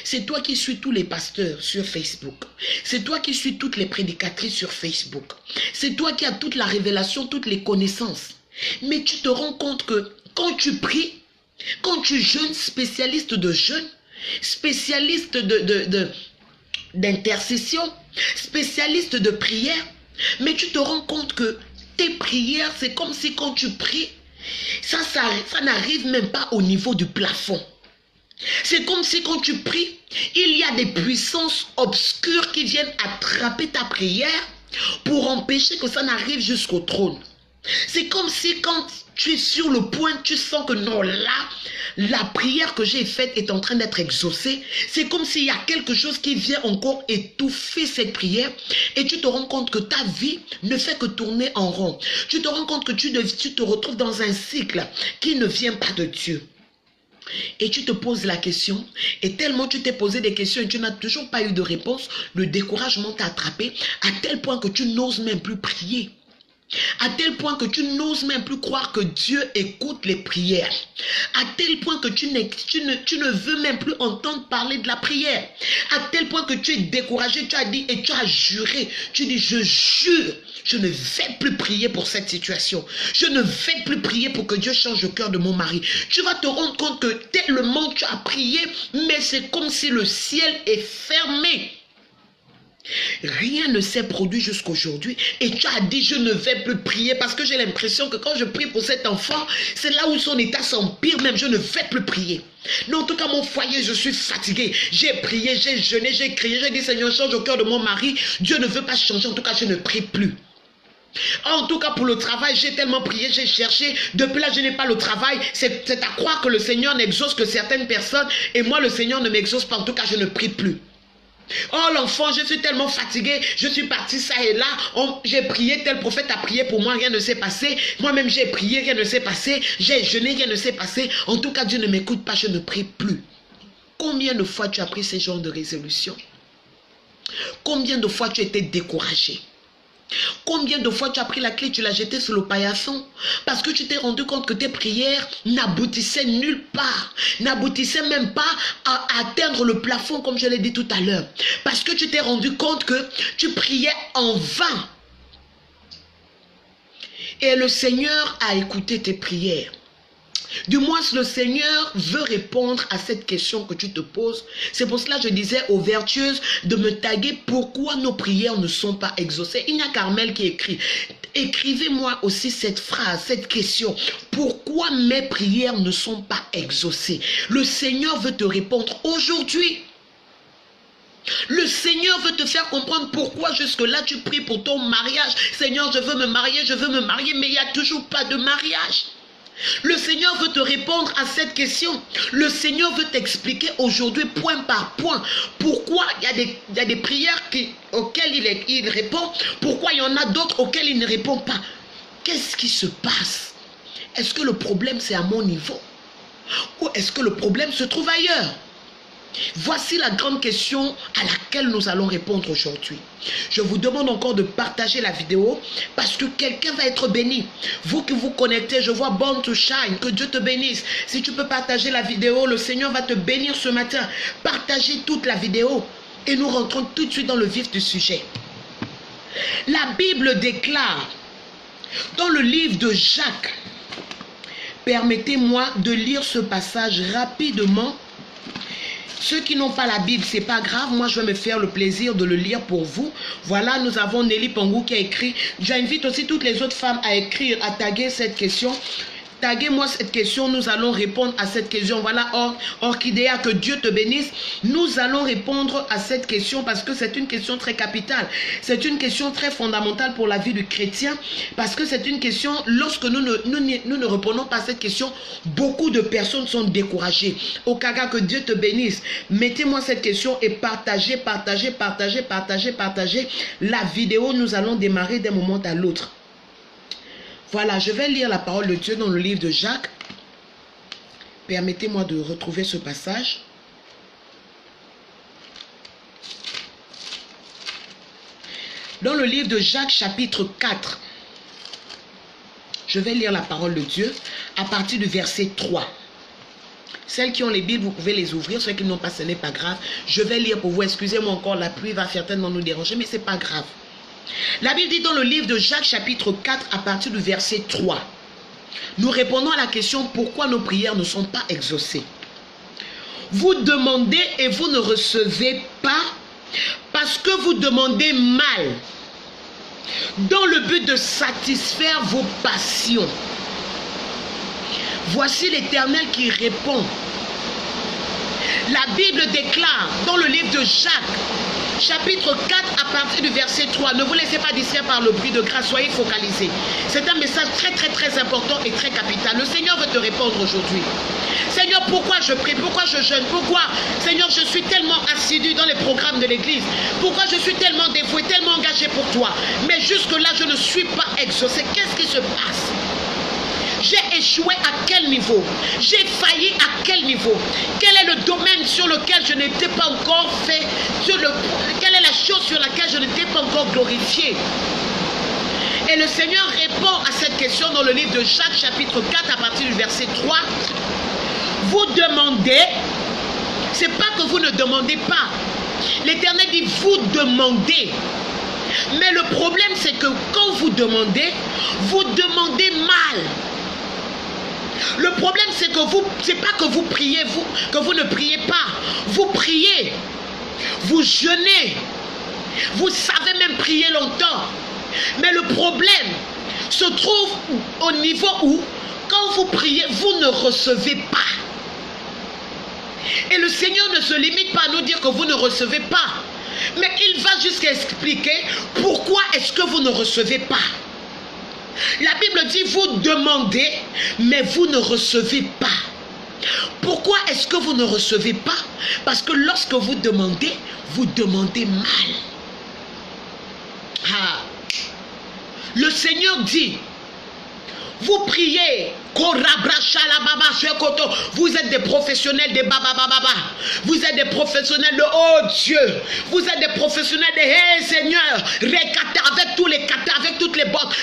C'est toi qui suis tous les pasteurs sur Facebook. C'est toi qui suis toutes les prédicatrices sur Facebook. C'est toi qui as toute la révélation, toutes les connaissances. Mais tu te rends compte que quand tu pries, quand tu jeûnes, spécialiste de jeûne, spécialiste d'intercession, spécialiste de prière, mais tu te rends compte que tes prières, c'est comme si quand tu pries, ça n'arrive même pas au niveau du plafond. C'est comme si quand tu pries, il y a des puissances obscures qui viennent attraper ta prière pour empêcher que ça n'arrive jusqu'au trône. C'est comme si quand tu es sur le point, tu sens que non, là, la prière que j'ai faite est en train d'être exaucée. C'est comme s'il y a quelque chose qui vient encore étouffer cette prière et tu te rends compte que ta vie ne fait que tourner en rond. Tu te rends compte que tu te retrouves dans un cycle qui ne vient pas de Dieu. Et tu te poses la question, et tellement tu t'es posé des questions et tu n'as toujours pas eu de réponse, le découragement t'a attrapé à tel point que tu n'oses même plus prier. À tel point que tu n'oses même plus croire que Dieu écoute les prières. À tel point que tu ne veux même plus entendre parler de la prière. À tel point que tu es découragé, tu as dit et tu as juré. Tu dis, je jure, je ne vais plus prier pour cette situation. Je ne vais plus prier pour que Dieu change le cœur de mon mari. Tu vas te rendre compte que tellement tu as prié, mais c'est comme si le ciel est fermé. Rien ne s'est produit jusqu'aujourd'hui et tu as dit je ne vais plus prier parce que j'ai l'impression que quand je prie pour cet enfant, c'est là où son état s'empire même, je ne vais plus prier. Mais en tout cas mon foyer, je suis fatigué, j'ai prié, j'ai jeûné, j'ai crié, j'ai dit Seigneur change le cœur de mon mari, Dieu ne veut pas changer, en tout cas je ne prie plus. En tout cas pour le travail, j'ai tellement prié, j'ai cherché, depuis là je n'ai pas le travail, c'est à croire que le Seigneur n'exauce que certaines personnes et moi le Seigneur ne m'exauce pas, en tout cas je ne prie plus. Oh l'enfant, je suis tellement fatigué, je suis parti ça et là, j'ai prié, tel prophète a prié pour moi, rien ne s'est passé, moi-même j'ai prié, rien ne s'est passé, j'ai jeûné, rien ne s'est passé, en tout cas Dieu ne m'écoute pas, je ne prie plus. Combien de fois tu as pris ce genre de résolution? Combien de fois tu as été découragé? Combien de fois tu as pris la clé, tu l'as jetée sur le paillasson parce que tu t'es rendu compte que tes prières n'aboutissaient nulle part, n'aboutissaient même pas à atteindre le plafond comme je l'ai dit tout à l'heure, parce que tu t'es rendu compte que tu priais en vain et le Seigneur a écouté tes prières. Du moins, le Seigneur veut répondre à cette question que tu te poses. C'est pour cela que je disais aux vertueuses de me taguer pourquoi nos prières ne sont pas exaucées. Il y a Carmel qui écrit. Écrivez-moi aussi cette phrase, cette question. Pourquoi mes prières ne sont pas exaucées? Le Seigneur veut te répondre aujourd'hui. Le Seigneur veut te faire comprendre pourquoi jusque-là tu pries pour ton mariage. Seigneur, je veux me marier, mais il n'y a toujours pas de mariage. Le Seigneur veut te répondre à cette question. Le Seigneur veut t'expliquer aujourd'hui point par point pourquoi il y a des prières auxquelles il répond, pourquoi il y en a d'autres auxquelles il ne répond pas. Qu'est-ce qui se passe? Est-ce que le problème c'est à mon niveau? Ou est-ce que le problème se trouve ailleurs? Voici la grande question à laquelle nous allons répondre aujourd'hui. Je vous demande encore de partager la vidéo parce que quelqu'un va être béni. Vous qui vous connectez, je vois Born to Shine, que Dieu te bénisse. Si tu peux partager la vidéo, le Seigneur va te bénir ce matin. Partagez toute la vidéo. Et nous rentrons tout de suite dans le vif du sujet. La Bible déclare dans le livre de Jacques, permettez-moi de lire ce passage rapidement. Ceux qui n'ont pas la Bible, c'est pas grave. Moi, je vais me faire le plaisir de le lire pour vous. Voilà, nous avons Nelly Pangou qui a écrit. J'invite aussi toutes les autres femmes à écrire, à taguer cette question. Taguez-moi cette question, nous allons répondre à cette question. Voilà, Orchidea, que Dieu te bénisse. Nous allons répondre à cette question parce que c'est une question très capitale. C'est une question très fondamentale pour la vie du chrétien. Parce que c'est une question, lorsque nous ne répondons pas à cette question, beaucoup de personnes sont découragées. Okaga, que Dieu te bénisse. Mettez-moi cette question et partagez la vidéo. Nous allons démarrer d'un moment à l'autre. Voilà, je vais lire la parole de Dieu dans le livre de Jacques. Permettez-moi de retrouver ce passage. Dans le livre de Jacques, chapitre 4. Je vais lire la parole de Dieu à partir du verset 3. Celles qui ont les Bibles, vous pouvez les ouvrir. Ceux qui n'ont pas, ce n'est pas grave. Je vais lire pour vous. Excusez-moi encore, la pluie va certainement nous déranger, mais ce n'est pas grave. La Bible dit dans le livre de Jacques chapitre 4 à partir du verset 3. Nous répondons à la question pourquoi nos prières ne sont pas exaucées. Vous demandez et vous ne recevez pas parce que vous demandez mal dans le but de satisfaire vos passions. Voici l'Éternel qui répond. La Bible déclare dans le livre de Jacques chapitre 4 à partir du verset 3. Ne vous laissez pas distraire par le bruit de grâce, soyez focalisés. C'est un message très important et très capital. Le Seigneur veut te répondre aujourd'hui. Seigneur, pourquoi je prie? Pourquoi je jeûne? Pourquoi, Seigneur, je suis tellement assidu dans les programmes de l'église? Pourquoi je suis tellement dévoué, tellement engagé pour toi? Mais jusque-là, je ne suis pas exaucé. Qu'est-ce qui se passe? J'ai échoué à quel niveau? J'ai failli à quel niveau? Quel est le domaine sur lequel je n'étais pas encore fait? Quelle est la chose sur laquelle je n'étais pas encore glorifié? Et le Seigneur répond à cette question dans le livre de Jacques chapitre 4 à partir du verset 3. Vous demandez, c'est pas que vous ne demandez pas. L'Éternel dit vous demandez. Mais le problème c'est que quand vous demandez mal. Le problème c'est que c'est pas que vous priez, que vous ne priez pas. Vous priez, vous jeûnez, vous savez même prier longtemps. Mais le problème se trouve au niveau où, quand vous priez, vous ne recevez pas. Et le Seigneur ne se limite pas à nous dire que vous ne recevez pas. Mais il va jusqu'à expliquer pourquoi est-ce que vous ne recevez pas. La Bible dit vous demandez, mais vous ne recevez pas. Pourquoi est-ce que vous ne recevez pas? Parce que lorsque vous demandez mal. Ah. Le Seigneur dit, vous priez, vous êtes des professionnels de babababa, vous êtes des professionnels de oh Dieu, vous êtes des professionnels de hey Seigneur, avec tous les katas, avec toutes les bottes,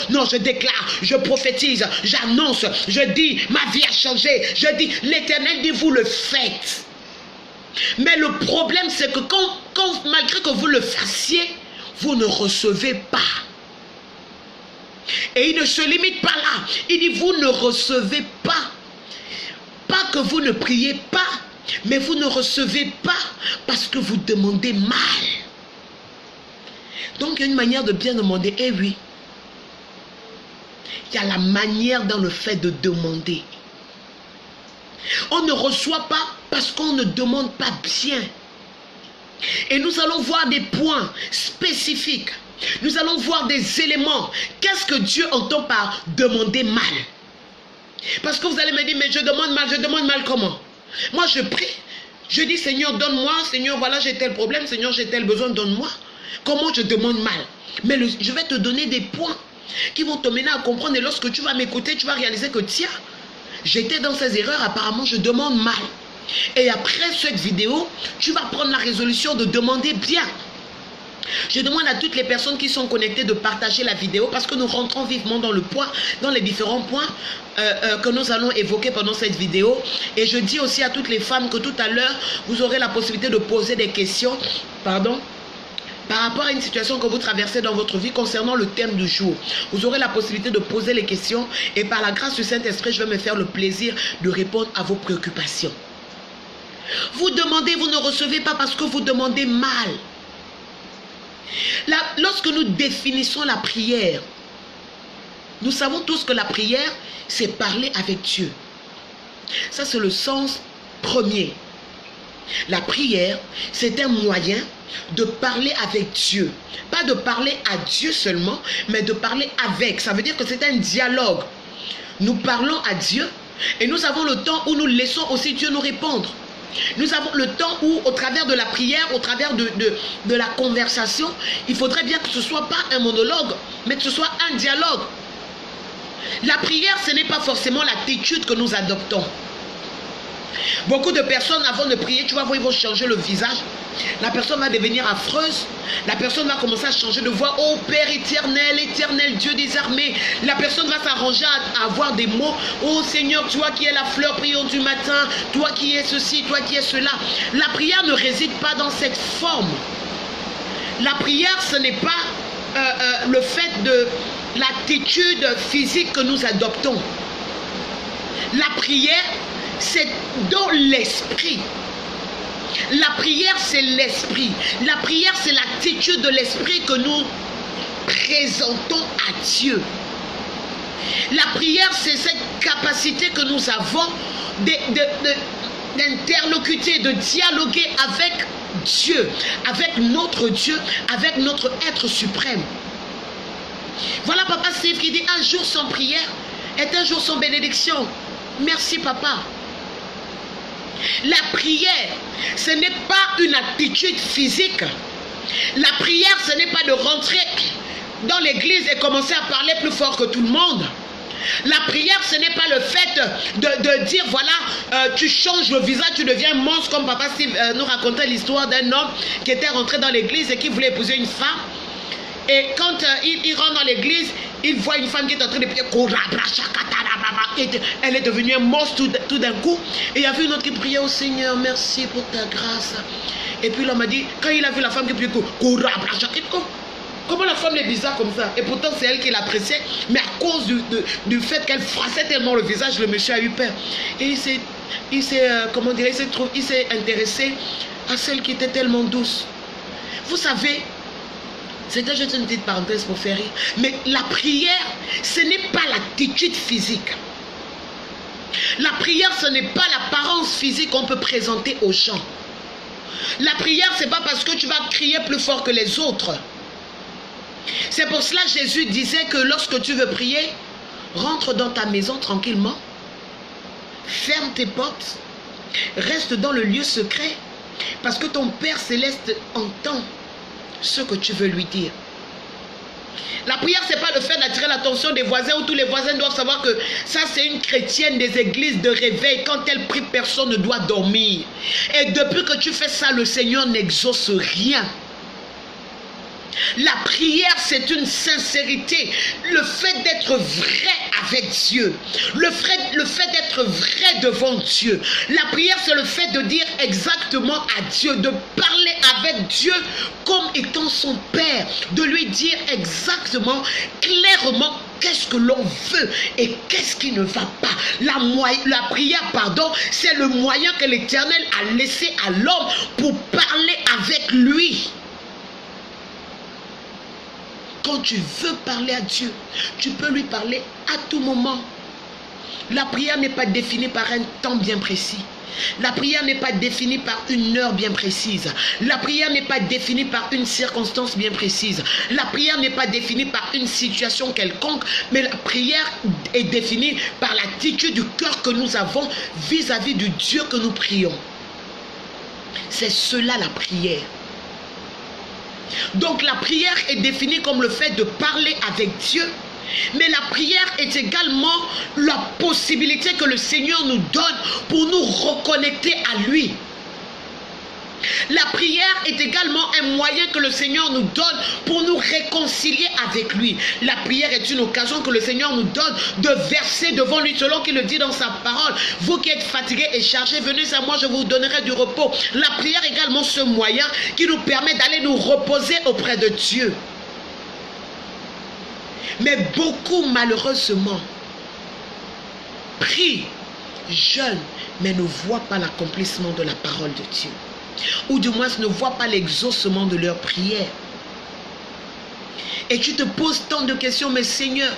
non, je déclare, je prophétise, j'annonce, je dis, ma vie a changé, je dis, l'Éternel dit, vous le faites. Mais le problème c'est que quand malgré que vous le fassiez, vous ne recevez pas. Et il ne se limite pas là. Il dit vous ne recevez pas. Pas que vous ne priez pas, mais vous ne recevez pas parce que vous demandez mal. Donc il y a une manière de bien demander. Eh oui. Il y a la manière dans le fait de demander. On ne reçoit pas parce qu'on ne demande pas bien. Et nous allons voir des points spécifiques. Nous allons voir des éléments. Qu'est-ce que Dieu entend par demander mal? Parce que vous allez me dire, mais je demande mal comment? Moi je prie, je dis Seigneur donne-moi, Seigneur voilà j'ai tel problème, Seigneur j'ai tel besoin, donne-moi. Comment je demande mal? Mais je vais te donner des points qui vont te mener à comprendre. Et lorsque tu vas m'écouter, tu vas réaliser que tiens, j'étais dans ces erreurs, apparemment je demande mal. Et après cette vidéo, tu vas prendre la résolution de demander bien. Je demande à toutes les personnes qui sont connectées de partager la vidéo parce que nous rentrons vivement dans le point, dans les différents points que nous allons évoquer pendant cette vidéo. Et je dis aussi à toutes les femmes que tout à l'heure, vous aurez la possibilité de poser des questions, par rapport à une situation que vous traversez dans votre vie concernant le thème du jour. Vous aurez la possibilité de poser les questions et par la grâce du Saint-Esprit, je vais me faire le plaisir de répondre à vos préoccupations. Vous demandez, vous ne recevez pas parce que vous demandez mal. Lorsque nous définissons la prière, nous savons tous que la prière, c'est parler avec Dieu. Ça, c'est le sens premier. La prière, c'est un moyen de parler avec Dieu. Pas de parler à Dieu seulement, mais de parler avec. Ça veut dire que c'est un dialogue. Nous parlons à Dieu et nous avons le temps où nous laissons aussi Dieu nous répondre. Nous avons le temps où, au travers de la prière, au travers de la conversation, il faudrait bien que ce ne soit pas un monologue, mais que ce soit un dialogue. La prière, ce n'est pas forcément l'attitude que nous adoptons. Beaucoup de personnes, avant de prier, tu vas voir, ils vont changer le visage. La personne va devenir affreuse. La personne va commencer à changer de voix. Oh Père éternel, éternel Dieu des armées. La personne va s'arranger à avoir des mots. Oh Seigneur, toi qui es la fleur brillante du matin. Toi qui es ceci, toi qui es cela. La prière ne réside pas dans cette forme. La prière, ce n'est pas le fait de l'attitude physique que nous adoptons. La prière, c'est dans l'esprit. La prière, c'est l'esprit. La prière, c'est l'attitude de l'esprit que nous présentons à Dieu. La prière, c'est cette capacité que nous avons d'interlocuter, de dialoguer avec Dieu, avec notre Dieu, avec notre être suprême. Voilà Papa Steve qui dit: un jour sans prière est un jour sans bénédiction. Merci Papa. La prière, ce n'est pas une attitude physique. La prière, ce n'est pas de rentrer dans l'église et commencer à parler plus fort que tout le monde. La prière, ce n'est pas le fait de dire, voilà, tu changes le visage, tu deviens monstre, comme Papa Steve nous racontait l'histoire d'un homme qui était rentré dans l'église et qui voulait épouser une femme. Et quand il rentre dans l'église, il voit une femme qui est en train de prier. Elle est devenue un monstre tout d'un coup. Et il y avait une autre qui priait: au Seigneur, merci pour ta grâce. Et puis l'homme a dit, quand il a vu la femme qui priait, comment la femme est bizarre comme ça? Et pourtant c'est elle qui l'appréciait. Mais à cause du fait qu'elle froissait tellement le visage, le monsieur a eu peur. Et il s'est intéressé à celle qui était tellement douce. Vous savez, c'était juste une petite parenthèse pour faire rire. Mais la prière, ce n'est pas l'attitude physique. La prière, ce n'est pas l'apparence physique qu'on peut présenter aux gens. La prière, ce n'est pas parce que tu vas crier plus fort que les autres. C'est pour cela que Jésus disait que lorsque tu veux prier, rentre dans ta maison tranquillement, ferme tes portes, reste dans le lieu secret, parce que ton Père Céleste entend ce que tu veux lui dire. La prière, ce n'est pas le fait d'attirer l'attention des voisins où tous les voisins doivent savoir que ça, c'est une chrétienne des églises de réveil. Quand elle prie, personne ne doit dormir. Et depuis que tu fais ça, le Seigneur n'exauce rien. La prière, c'est une sincérité. Le fait d'être vrai avec Dieu. Le fait d'être vrai devant Dieu. La prière, c'est le fait de dire exactement à Dieu, de parler avec Dieu comme étant son Père. De lui dire exactement, clairement, qu'est-ce que l'on veut et qu'est-ce qui ne va pas. La prière, c'est le moyen que l'Éternel a laissé à l'homme pour parler avec lui. Quand tu veux parler à Dieu, tu peux lui parler à tout moment. La prière n'est pas définie par un temps bien précis. La prière n'est pas définie par une heure bien précise. La prière n'est pas définie par une circonstance bien précise. La prière n'est pas définie par une situation quelconque, mais la prière est définie par l'attitude du cœur que nous avons vis-à-vis du Dieu que nous prions. C'est cela la prière. Donc la prière est définie comme le fait de parler avec Dieu, mais la prière est également la possibilité que le Seigneur nous donne pour nous reconnecter à lui. La prière est également un moyen que le Seigneur nous donne pour nous réconcilier avec lui. La prière est une occasion que le Seigneur nous donne de verser devant lui, selon qu'il le dit dans sa parole. Vous qui êtes fatigués et chargés, venez à moi, je vous donnerai du repos. La prière est également ce moyen qui nous permet d'aller nous reposer auprès de Dieu. Mais beaucoup, malheureusement, prient, jeûnent, mais ne voient pas l'accomplissement de la parole de Dieu. Ou du moins ne voient pas l'exaucement de leur prière. Et tu te poses tant de questions, mais Seigneur,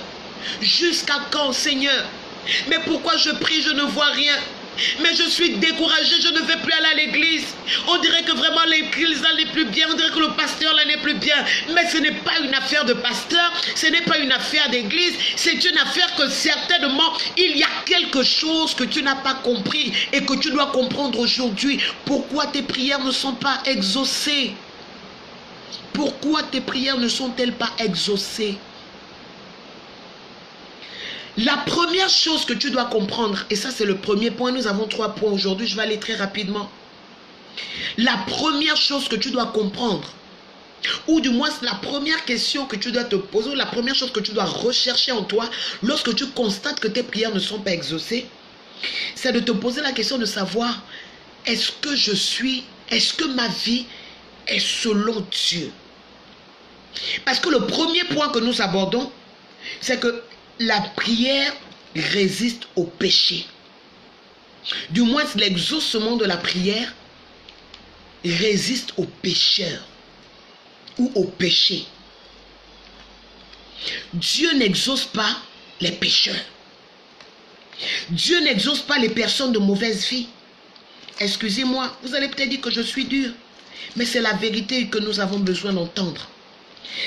jusqu'à quand, Seigneur? Mais pourquoi je prie, je ne vois rien? Mais je suis découragé, je ne vais plus aller à l'église. On dirait que vraiment l'église là n'est plus bien, on dirait que le pasteur là n'est plus bien. Mais ce n'est pas une affaire de pasteur, ce n'est pas une affaire d'église, c'est une affaire que certainement il y a quelque chose que tu n'as pas compris et que tu dois comprendre aujourd'hui. Pourquoi tes prières ne sont pas exaucées? Pourquoi tes prières ne sont-elles pas exaucées? La première chose que tu dois comprendre, et ça c'est le premier point, nous avons 3 points aujourd'hui, je vais aller très rapidement. La première chose que tu dois comprendre, ou du moins la première question que tu dois te poser, ou la première chose que tu dois rechercher en toi, lorsque tu constates que tes prières ne sont pas exaucées, c'est de te poser la question de savoir, est-ce que ma vie est selon Dieu? Parce que le premier point que nous abordons, c'est que la prière résiste au péché. Du moins, l'exaucement de la prière résiste aux pécheurs ou au péché. Dieu n'exauce pas les pécheurs. Dieu n'exauce pas les personnes de mauvaise vie. Excusez-moi, vous allez peut-être dire que je suis dur, mais c'est la vérité que nous avons besoin d'entendre.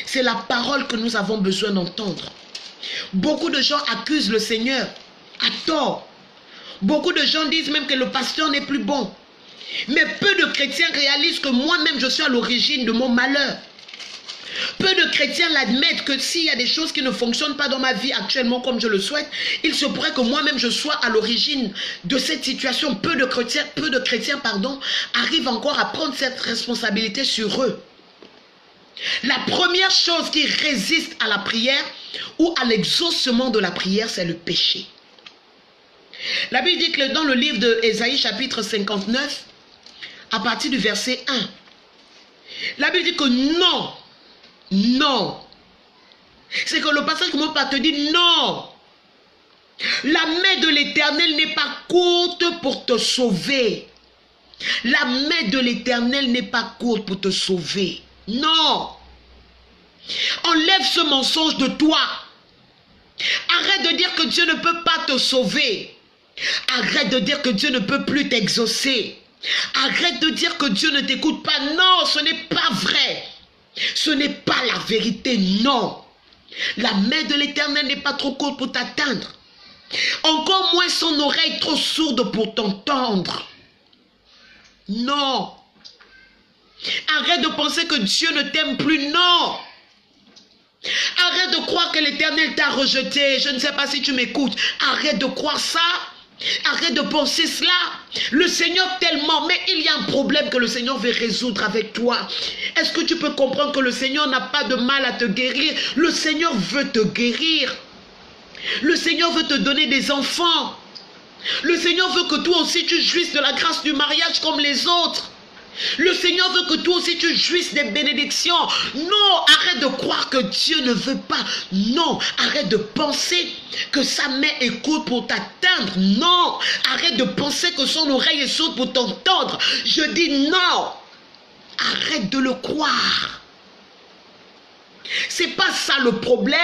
C'est la parole que nous avons besoin d'entendre. Beaucoup de gens accusent le Seigneur à tort. Beaucoup de gens disent même que le pasteur n'est plus bon. Mais peu de chrétiens réalisent que moi-même je suis à l'origine de mon malheur. Peu de chrétiens l'admettent que s'il y a des choses qui ne fonctionnent pas dans ma vie actuellement comme je le souhaite, il se pourrait que moi-même je sois à l'origine de cette situation. Peu de chrétiens arrivent encore à prendre cette responsabilité sur eux. La première chose qui résiste à la prière ou à l'exaucement de la prière, c'est le péché. La Bible dit que dans le livre de Ésaïe chapitre 59, à partir du verset 1, la Bible dit que non. C'est que le passage commence par te dire non. La main de l'Éternel n'est pas courte pour te sauver. La main de l'Éternel n'est pas courte pour te sauver. Non. Enlève ce mensonge de toi. Arrête de dire que Dieu ne peut pas te sauver. Arrête de dire que Dieu ne peut plus t'exaucer. Arrête de dire que Dieu ne t'écoute pas. Non, ce n'est pas vrai. Ce n'est pas la vérité, non. La main de l'Éternel n'est pas trop courte pour t'atteindre. Encore moins son oreille trop sourde pour t'entendre. Non. Arrête de penser que Dieu ne t'aime plus, non. Arrête de croire que l'Éternel t'a rejeté. Je ne sais pas si tu m'écoutes. Arrête de croire ça. Arrête de penser cela. Le Seigneur tellement, mais il y a un problème que le Seigneur veut résoudre avec toi. Est-ce que tu peux comprendre que le Seigneur n'a pas de mal à te guérir? Le Seigneur veut te guérir. Le Seigneur veut te donner des enfants. Le Seigneur veut que toi aussi tu jouisses de la grâce du mariage comme les autres. Le Seigneur veut que toi aussi tu jouisses des bénédictions. Non, arrête de croire que Dieu ne veut pas. Non, arrête de penser que sa main est courte pour t'atteindre. Non, arrête de penser que son oreille est sourde pour t'entendre. Je dis non. Arrête de le croire. C'est pas ça le problème.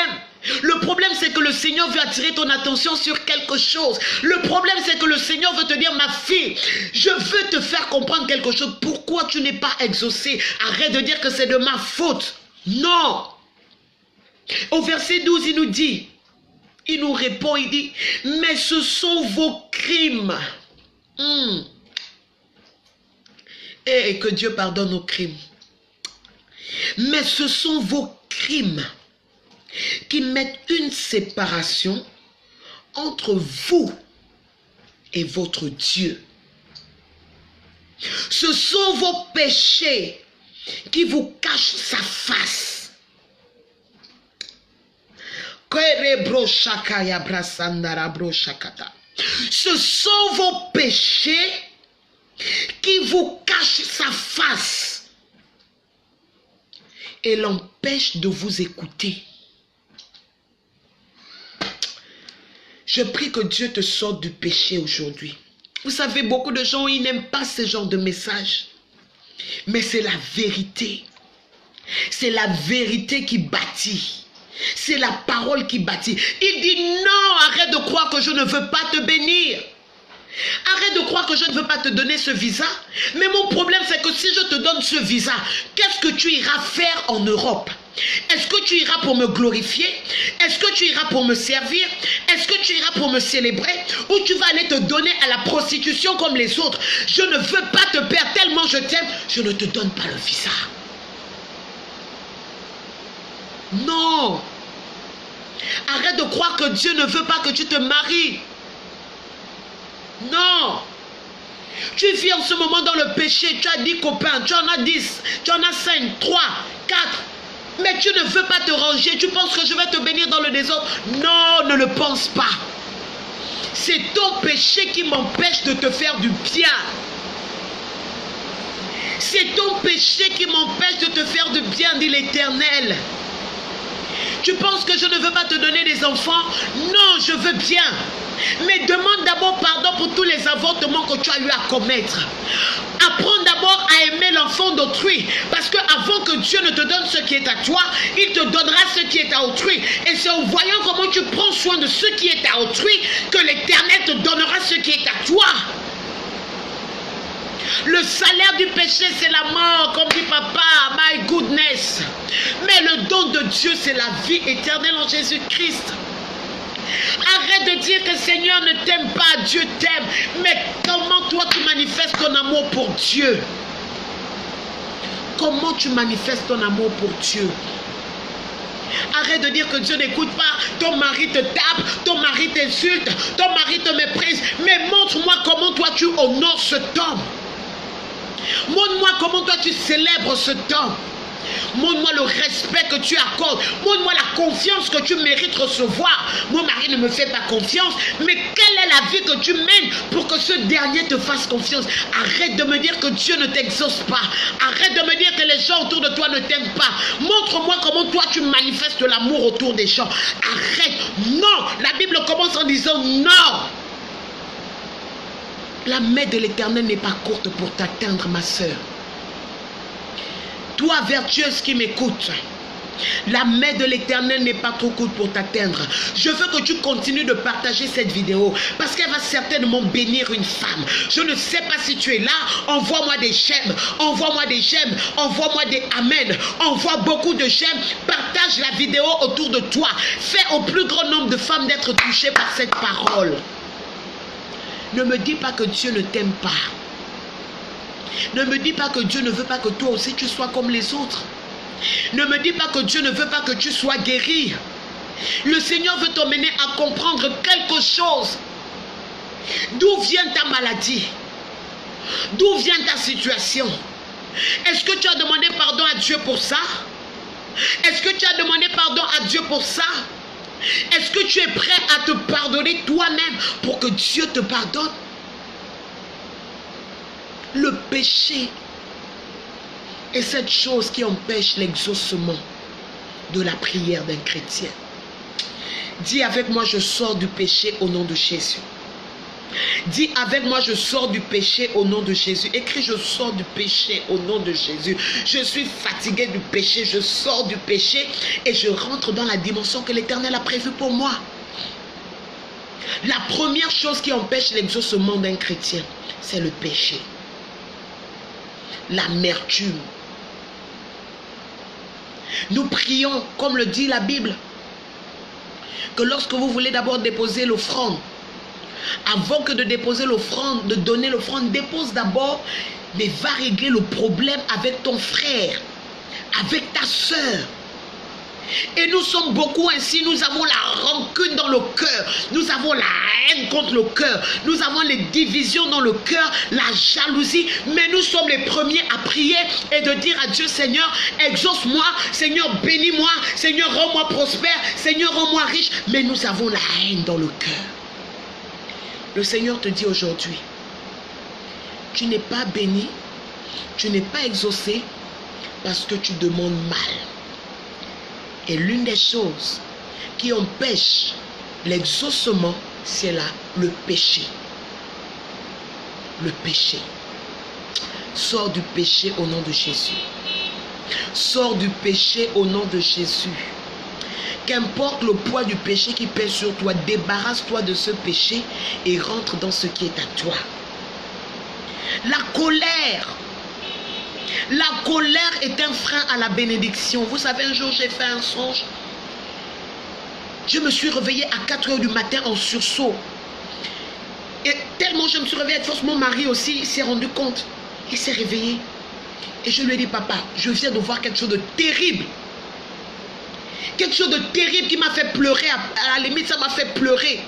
Le problème, c'est que le Seigneur veut attirer ton attention sur quelque chose. Le problème, c'est que le Seigneur veut te dire, ma fille, je veux te faire comprendre quelque chose. Pourquoi tu n'es pas exaucée? Arrête de dire que c'est de ma faute. Non. Au verset 12, il nous dit, il nous répond, il dit, mais ce sont vos crimes. Et que Dieu pardonne nos crimes. Mais ce sont vos crimes qui mettent une séparation entre vous et votre Dieu. Ce sont vos péchés qui vous cachent sa face. Ce sont vos péchés qui vous cachent sa face et l'empêchent de vous écouter. Je prie que Dieu te sorte du péché aujourd'hui. Vous savez, beaucoup de gens, ils n'aiment pas ce genre de message. Mais c'est la vérité. C'est la vérité qui bâtit. C'est la parole qui bâtit. Il dit non, arrête de croire que je ne veux pas te bénir. Arrête de croire que je ne veux pas te donner ce visa. Mais mon problème, c'est que si je te donne ce visa, qu'est-ce que tu iras faire en Europe? Est-ce que tu iras pour me glorifier? Est-ce que tu iras pour me servir? Est-ce que tu iras pour me célébrer? Ou tu vas aller te donner à la prostitution comme les autres? Je ne veux pas te perdre tellement je t'aime, je ne te donne pas le visa. Non. Arrête de croire que Dieu ne veut pas que tu te maries. Non. Tu vis en ce moment dans le péché. Tu as 10 copains, tu en as 10, tu en as 5, 3, 4. Mais tu ne veux pas te ranger. Tu penses que je vais te bénir dans le désordre. Non, ne le pense pas. C'est ton péché qui m'empêche de te faire du bien. C'est ton péché qui m'empêche de te faire du bien, dit l'Éternel. Tu penses que je ne veux pas te donner des enfants? Non, je veux bien. Mais demande d'abord pardon pour tous les avortements que tu as eu à commettre. Apprends d'abord à aimer l'enfant d'autrui. Parce que avant que Dieu ne te donne ce qui est à toi, il te donnera ce qui est à autrui. Et c'est en voyant comment tu prends soin de ce qui est à autrui que l'Éternel te donnera ce qui est à toi. Le salaire du péché, c'est la mort, comme dit papa, my goodness. Mais le don de Dieu, c'est la vie éternelle en Jésus-Christ. Arrête de dire que Seigneur ne t'aime pas, Dieu t'aime. Mais comment toi tu manifestes ton amour pour Dieu? Comment tu manifestes ton amour pour Dieu? Arrête de dire que Dieu n'écoute pas. Ton mari te tape, ton mari t'insulte, ton mari te méprise. Mais montre-moi comment toi tu honores cet homme. Montre-moi comment toi tu célèbres cet homme. Montre-moi le respect que tu accordes. Montre-moi la confiance que tu mérites recevoir. Mon mari ne me fait pas confiance. Mais quelle est la vie que tu mènes pour que ce dernier te fasse confiance? Arrête de me dire que Dieu ne t'exauce pas. Arrête de me dire que les gens autour de toi ne t'aiment pas. Montre-moi comment toi tu manifestes l'amour autour des gens. Arrête. Non. La Bible commence en disant non. La main de l'Éternel n'est pas courte pour t'atteindre, ma soeur. Toi, vertueuse qui m'écoute, la main de l'Éternel n'est pas trop courte pour t'atteindre. Je veux que tu continues de partager cette vidéo parce qu'elle va certainement bénir une femme. Je ne sais pas si tu es là. Envoie-moi des j'aime. Envoie-moi des j'aime. Envoie-moi des amen. Envoie beaucoup de j'aime. Partage la vidéo autour de toi. Fais au plus grand nombre de femmes d'être touchées par cette parole. Ne me dis pas que Dieu ne t'aime pas. Ne me dis pas que Dieu ne veut pas que toi aussi tu sois comme les autres. Ne me dis pas que Dieu ne veut pas que tu sois guéri. Le Seigneur veut t'emmener à comprendre quelque chose. D'où vient ta maladie? D'où vient ta situation? Est-ce que tu as demandé pardon à Dieu pour ça? Est-ce que tu as demandé pardon à Dieu pour ça? Est-ce que tu es prêt à te pardonner toi-même pour que Dieu te pardonne? Le péché est cette chose qui empêche l'exaucement de la prière d'un chrétien. Dis avec moi, je sors du péché au nom de Jésus. Dis avec moi, je sors du péché au nom de Jésus. Écris, je sors du péché au nom de Jésus. Je suis fatigué du péché, je sors du péché et je rentre dans la dimension que l'Éternel a prévue pour moi. La première chose qui empêche l'exaucement d'un chrétien, c'est le péché. L'amertume. Nous prions, comme le dit la Bible, que lorsque vous voulez d'abord déposer l'offrande, avant que de déposer l'offrande, de donner l'offrande, dépose d'abord, mais va régler le problème avec ton frère, avec ta soeur. Et nous sommes beaucoup ainsi, nous avons la rancune dans le cœur, nous avons la haine contre le cœur, nous avons les divisions dans le cœur, la jalousie, mais nous sommes les premiers à prier et de dire à Dieu, Seigneur, exauce-moi, Seigneur, bénis-moi, Seigneur, rends-moi prospère, Seigneur, rends-moi riche, mais nous avons la haine dans le cœur. Le Seigneur te dit aujourd'hui, tu n'es pas béni, tu n'es pas exaucé parce que tu demandes mal. Et l'une des choses qui empêche l'exaucement, c'est là le péché. Le péché. Sors du péché au nom de Jésus. Sors du péché au nom de Jésus. Qu'importe le poids du péché qui pèse sur toi, débarrasse-toi de ce péché et rentre dans ce qui est à toi. La colère. La colère est un frein à la bénédiction. Vous savez, un jour, j'ai fait un songe. Je me suis réveillée à 4 h du matin en sursaut. Et tellement je me suis réveillée, force, mon mari aussi s'est rendu compte. Il s'est réveillé. Et je lui ai dit, papa, je viens de voir quelque chose de terrible. Quelque chose de terrible qui m'a fait pleurer. À la limite, ça m'a fait pleurer.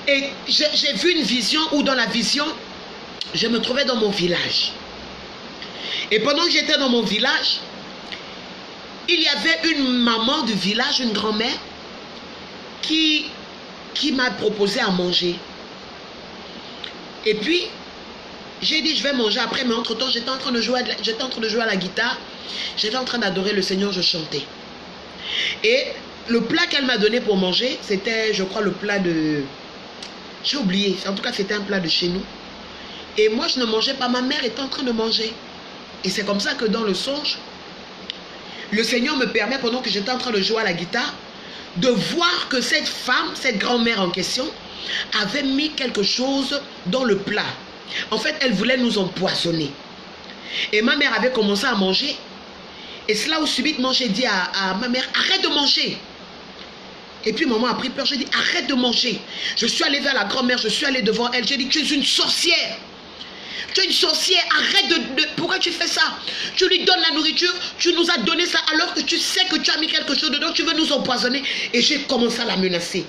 Et j'ai vu une vision où dans la vision, je me trouvais dans mon village. Et pendant que j'étais dans mon village, il y avait une maman du village, une grand-mère, qui m'a proposé à manger. Et puis, j'ai dit, je vais manger après, mais entre-temps, j'étais en train de jouer à la guitare. J'étais en train d'adorer le Seigneur, je chantais. Et le plat qu'elle m'a donné pour manger, c'était, je crois, le plat de... J'ai oublié, en tout cas, c'était un plat de chez nous. Et moi, je ne mangeais pas, ma mère était en train de manger. Et c'est comme ça que dans le songe, le Seigneur me permet, pendant que j'étais en train de jouer à la guitare, de voir que cette femme, cette grand-mère en question, avait mis quelque chose dans le plat. En fait, elle voulait nous empoisonner. Et ma mère avait commencé à manger. Et c'est là où subitement j'ai dit à ma mère, arrête de manger. Et puis maman a pris peur, j'ai dit, arrête de manger. Je suis allée vers la grand-mère, je suis allée devant elle, j'ai dit, tu es une sorcière. Tu es une sorcière, arrête pourquoi tu fais ça? Tu lui donnes la nourriture, tu nous as donné ça alors que tu sais que tu as mis quelque chose dedans, tu veux nous empoisonner. Et j'ai commencé à la menacer.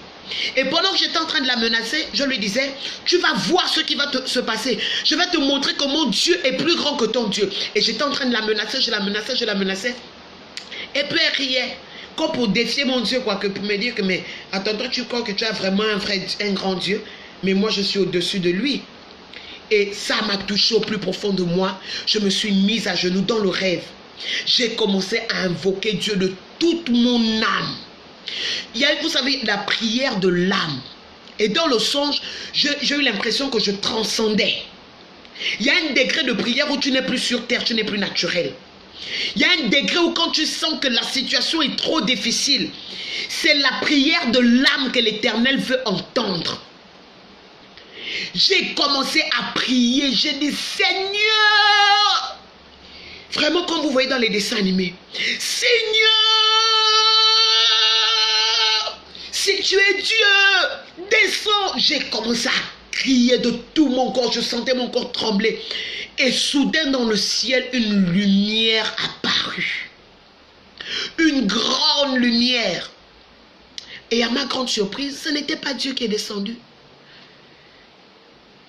Et pendant que j'étais en train de la menacer, je lui disais, tu vas voir ce qui va se passer. Je vais te montrer que mon Dieu est plus grand que ton Dieu. Et j'étais en train de la menacer, je la menaçais, je la menaçais. Et puis elle riait, comme pour défier mon Dieu, quoi, que pour me dire que, mais attends, toi tu crois que tu as vraiment un grand Dieu, mais moi je suis au-dessus de lui. Et ça m'a touché au plus profond de moi. Je me suis mise à genoux dans le rêve. J'ai commencé à invoquer Dieu de toute mon âme. Il y a, vous savez, la prière de l'âme. Et dans le songe, j'ai eu l'impression que je transcendais. Il y a un degré de prière où tu n'es plus sur terre, tu n'es plus naturel. Il y a un degré où quand tu sens que la situation est trop difficile, c'est la prière de l'âme que l'Éternel veut entendre. J'ai commencé à prier, j'ai dit, Seigneur, vraiment comme vous voyez dans les dessins animés, Seigneur, si tu es Dieu, descends. J'ai commencé à crier de tout mon corps, je sentais mon corps trembler. Et soudain dans le ciel, une lumière apparut. Une grande lumière. Et à ma grande surprise, ce n'était pas Dieu qui est descendu.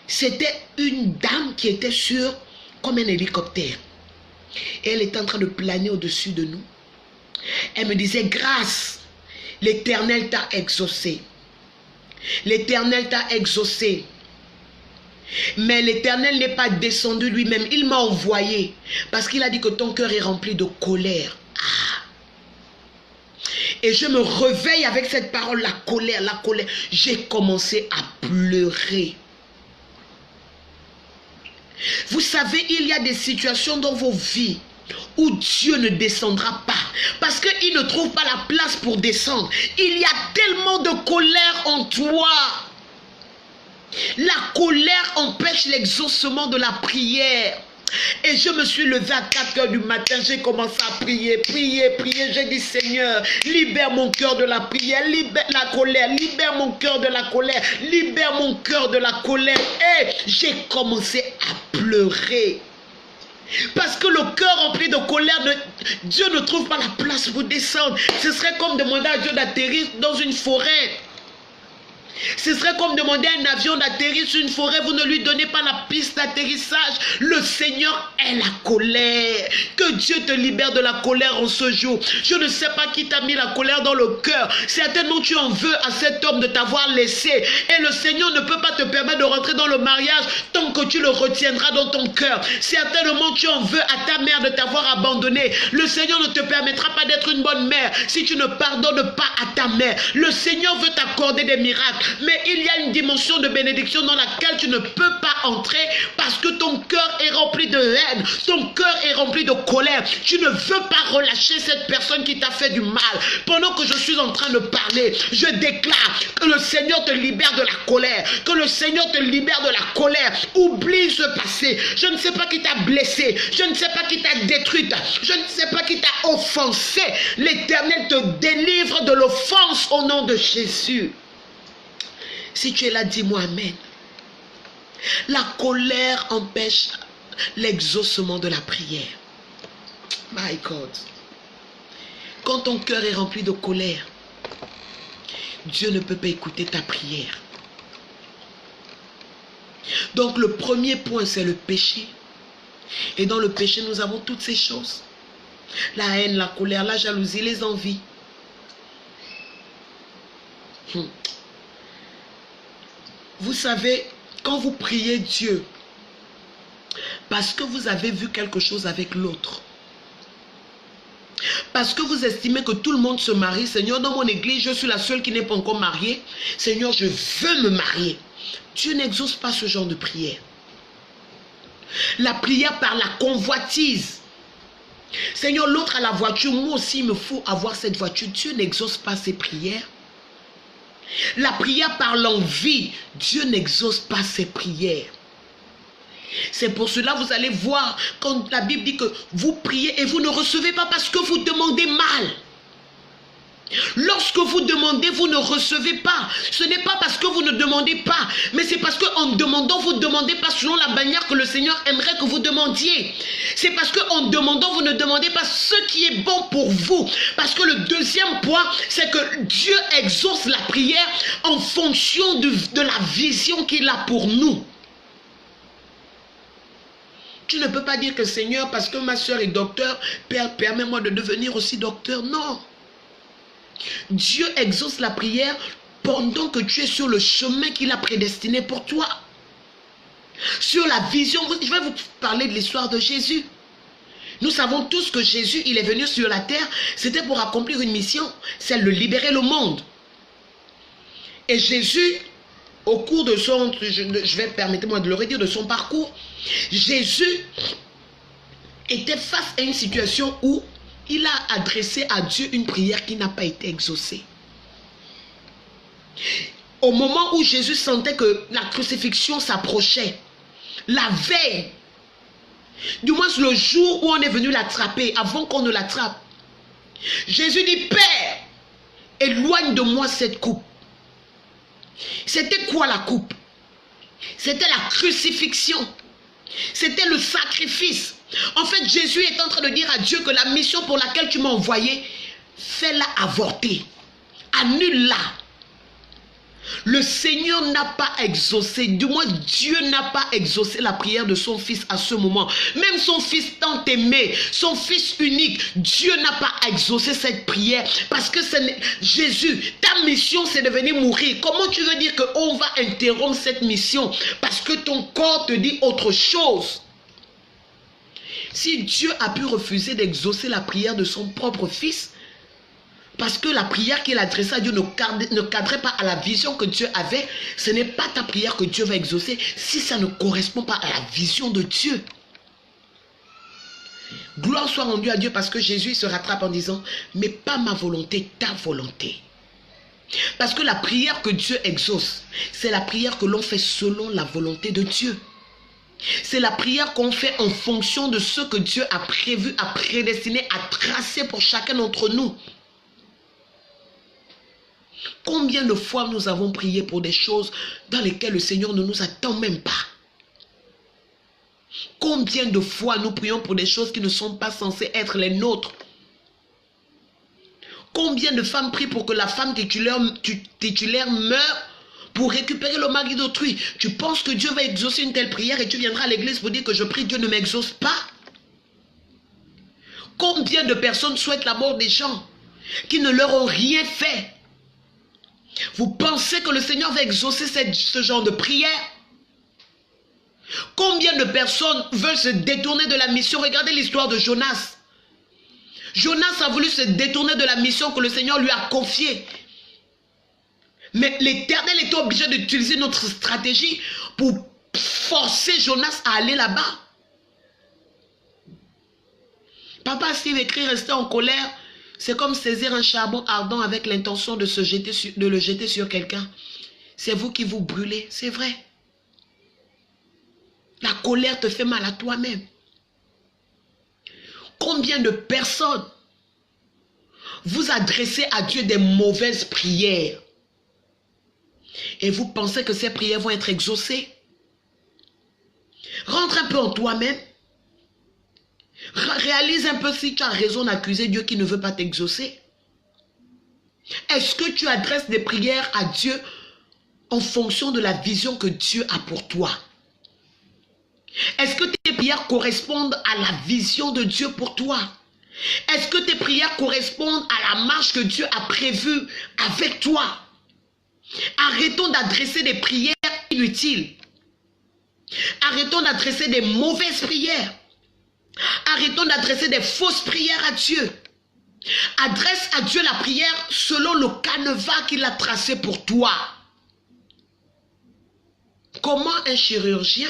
C'était une dame qui était sur comme un hélicoptère. Et elle était en train de planer au-dessus de nous. Elle me disait, grâce, l'Éternel t'a exaucé. L'Éternel t'a exaucé. Mais l'Éternel n'est pas descendu lui-même. Il m'a envoyé. Parce qu'il a dit que ton cœur est rempli de colère. Ah. Et je me réveille avec cette parole, la colère, la colère. J'ai commencé à pleurer. Vous savez, il y a des situations dans vos vies où Dieu ne descendra pas. Parce qu'il ne trouve pas la place pour descendre. Il y a tellement de colère en toi. La colère empêche l'exaucement de la prière. Et je me suis levée à 4 h du matin, j'ai commencé à prier, prier, prier. J'ai dit, Seigneur, libère mon cœur de la prière, libère la colère, libère mon cœur de la colère, libère mon cœur de la colère. Et j'ai commencé à pleurer. Parce que le cœur rempli de colère, Dieu ne trouve pas la place pour descendre. Ce serait comme demander à Dieu d'atterrir dans une forêt. Ce serait comme demander à un avion d'atterrir sur une forêt. Vous ne lui donnez pas la piste d'atterrissage. Le Seigneur est la colère. Que Dieu te libère de la colère en ce jour. Je ne sais pas qui t'a mis la colère dans le cœur. Certainement tu en veux à cet homme de t'avoir laissé. Et le Seigneur ne peut pas te permettre de rentrer dans le mariage tant que tu le retiendras dans ton cœur. Certainement tu en veux à ta mère de t'avoir abandonné. Le Seigneur ne te permettra pas d'être une bonne mère si tu ne pardonnes pas à ta mère. Le Seigneur veut t'accorder des miracles. Mais il y a une dimension de bénédiction dans laquelle tu ne peux pas entrer parce que ton cœur est rempli de haine, ton cœur est rempli de colère. Tu ne veux pas relâcher cette personne qui t'a fait du mal. Pendant que je suis en train de parler, je déclare que le Seigneur te libère de la colère, que le Seigneur te libère de la colère. Oublie ce passé. Je ne sais pas qui t'a blessé, je ne sais pas qui t'a détruite, je ne sais pas qui t'a offensé. L'Éternel te délivre de l'offense au nom de Jésus. Si tu es là, dis-moi Amen. La colère empêche l'exaucement de la prière. My God. Quand ton cœur est rempli de colère, Dieu ne peut pas écouter ta prière. Donc le premier point, c'est le péché. Et dans le péché, nous avons toutes ces choses. La haine, la colère, la jalousie, les envies. Vous savez, quand vous priez Dieu, parce que vous avez vu quelque chose avec l'autre, parce que vous estimez que tout le monde se marie, Seigneur, dans mon église, je suis la seule qui n'est pas encore mariée, Seigneur, je veux me marier. Dieu n'exauce pas ce genre de prière. La prière par la convoitise. Seigneur, l'autre a la voiture, moi aussi il me faut avoir cette voiture. Dieu n'exauce pas ces prières. La prière par l'envie, Dieu n'exauce pas ses prières. C'est pour cela vous allez voir quand la Bible dit que vous priez et vous ne recevez pas parce que vous demandez mal. Lorsque vous demandez, vous ne recevez pas. Ce n'est pas parce que vous ne demandez pas, mais c'est parce qu'en demandant, vous ne demandez pas selon la manière que le Seigneur aimerait que vous demandiez. C'est parce qu'en demandant, vous ne demandez pas ce qui est bon pour vous. Parce que le deuxième point, c'est que Dieu exauce la prière en fonction de la vision qu'il a pour nous. Tu ne peux pas dire que Seigneur, parce que ma soeur est docteur, Père, permets-moi de devenir aussi docteur. Non. Dieu exauce la prière pendant que tu es sur le chemin qu'il a prédestiné pour toi. Sur la vision, je vais vous parler de l'histoire de Jésus. Nous savons tous que Jésus, il est venu sur la terre, c'était pour accomplir une mission, celle de libérer le monde. Et Jésus, au cours de son, permettez-moi de le redire, de son parcours, Jésus était face à une situation où il a adressé à Dieu une prière qui n'a pas été exaucée. Au moment où Jésus sentait que la crucifixion s'approchait, la veille, du moins le jour où on est venu l'attraper, avant qu'on ne l'attrape, Jésus dit, Père, éloigne de moi cette coupe. C'était quoi la coupe? C'était la crucifixion. C'était le sacrifice. En fait, Jésus est en train de dire à Dieu que la mission pour laquelle tu m'as envoyé, fais-la avorter. Annule-la. Le Seigneur n'a pas exaucé, du moins Dieu n'a pas exaucé la prière de son fils à ce moment. Même son fils tant aimé, son fils unique, Dieu n'a pas exaucé cette prière parce que Jésus, ta mission c'est de venir mourir. Comment tu veux dire qu'on va interrompre cette mission parce que ton corps te dit autre chose? Si Dieu a pu refuser d'exaucer la prière de son propre fils, parce que la prière qu'il adressait à Dieu ne cadrait pas à la vision que Dieu avait, ce n'est pas ta prière que Dieu va exaucer si ça ne correspond pas à la vision de Dieu. Gloire soit rendue à Dieu parce que Jésus se rattrape en disant, mais pas ma volonté, ta volonté. Parce que la prière que Dieu exauce, c'est la prière que l'on fait selon la volonté de Dieu. C'est la prière qu'on fait en fonction de ce que Dieu a prévu, a prédestiné, a tracé pour chacun d'entre nous. Combien de fois nous avons prié pour des choses dans lesquelles le Seigneur ne nous attend même pas? Combien de fois nous prions pour des choses qui ne sont pas censées être les nôtres? Combien de femmes prient pour que la femme titulaire meure pour récupérer le mari d'autrui? Tu penses que Dieu va exaucer une telle prière et tu viendras à l'église pour dire que je prie, Dieu ne m'exauce pas? Combien de personnes souhaitent la mort des gens qui ne leur ont rien fait? Vous pensez que le Seigneur va exaucer ce genre de prière? Combien de personnes veulent se détourner de la mission? Regardez l'histoire de Jonas. Jonas a voulu se détourner de la mission que le Seigneur lui a confiée. Mais l'Éternel était obligé d'utiliser notre stratégie pour forcer Jonas à aller là-bas. Papa Steve écrit rester en colère, c'est comme saisir un charbon ardent avec l'intention de le jeter sur quelqu'un. C'est vous qui vous brûlez, c'est vrai. La colère te fait mal à toi-même. Combien de personnes vous adressez à Dieu des mauvaises prières et vous pensez que ces prières vont être exaucées? Rentre un peu en toi-même. Réalise un peu si tu as raison d'accuser Dieu qui ne veut pas t'exaucer. Est-ce que tu adresses des prières à Dieu en fonction de la vision que Dieu a pour toi? Est-ce que tes prières correspondent à la vision de Dieu pour toi? Est-ce que tes prières correspondent à la marche que Dieu a prévue avec toi? Arrêtons d'adresser des prières inutiles. Arrêtons d'adresser des mauvaises prières. Arrêtons d'adresser des fausses prières à Dieu. Adresse à Dieu la prière selon le canevas qu'il a tracé pour toi. Comment un chirurgien,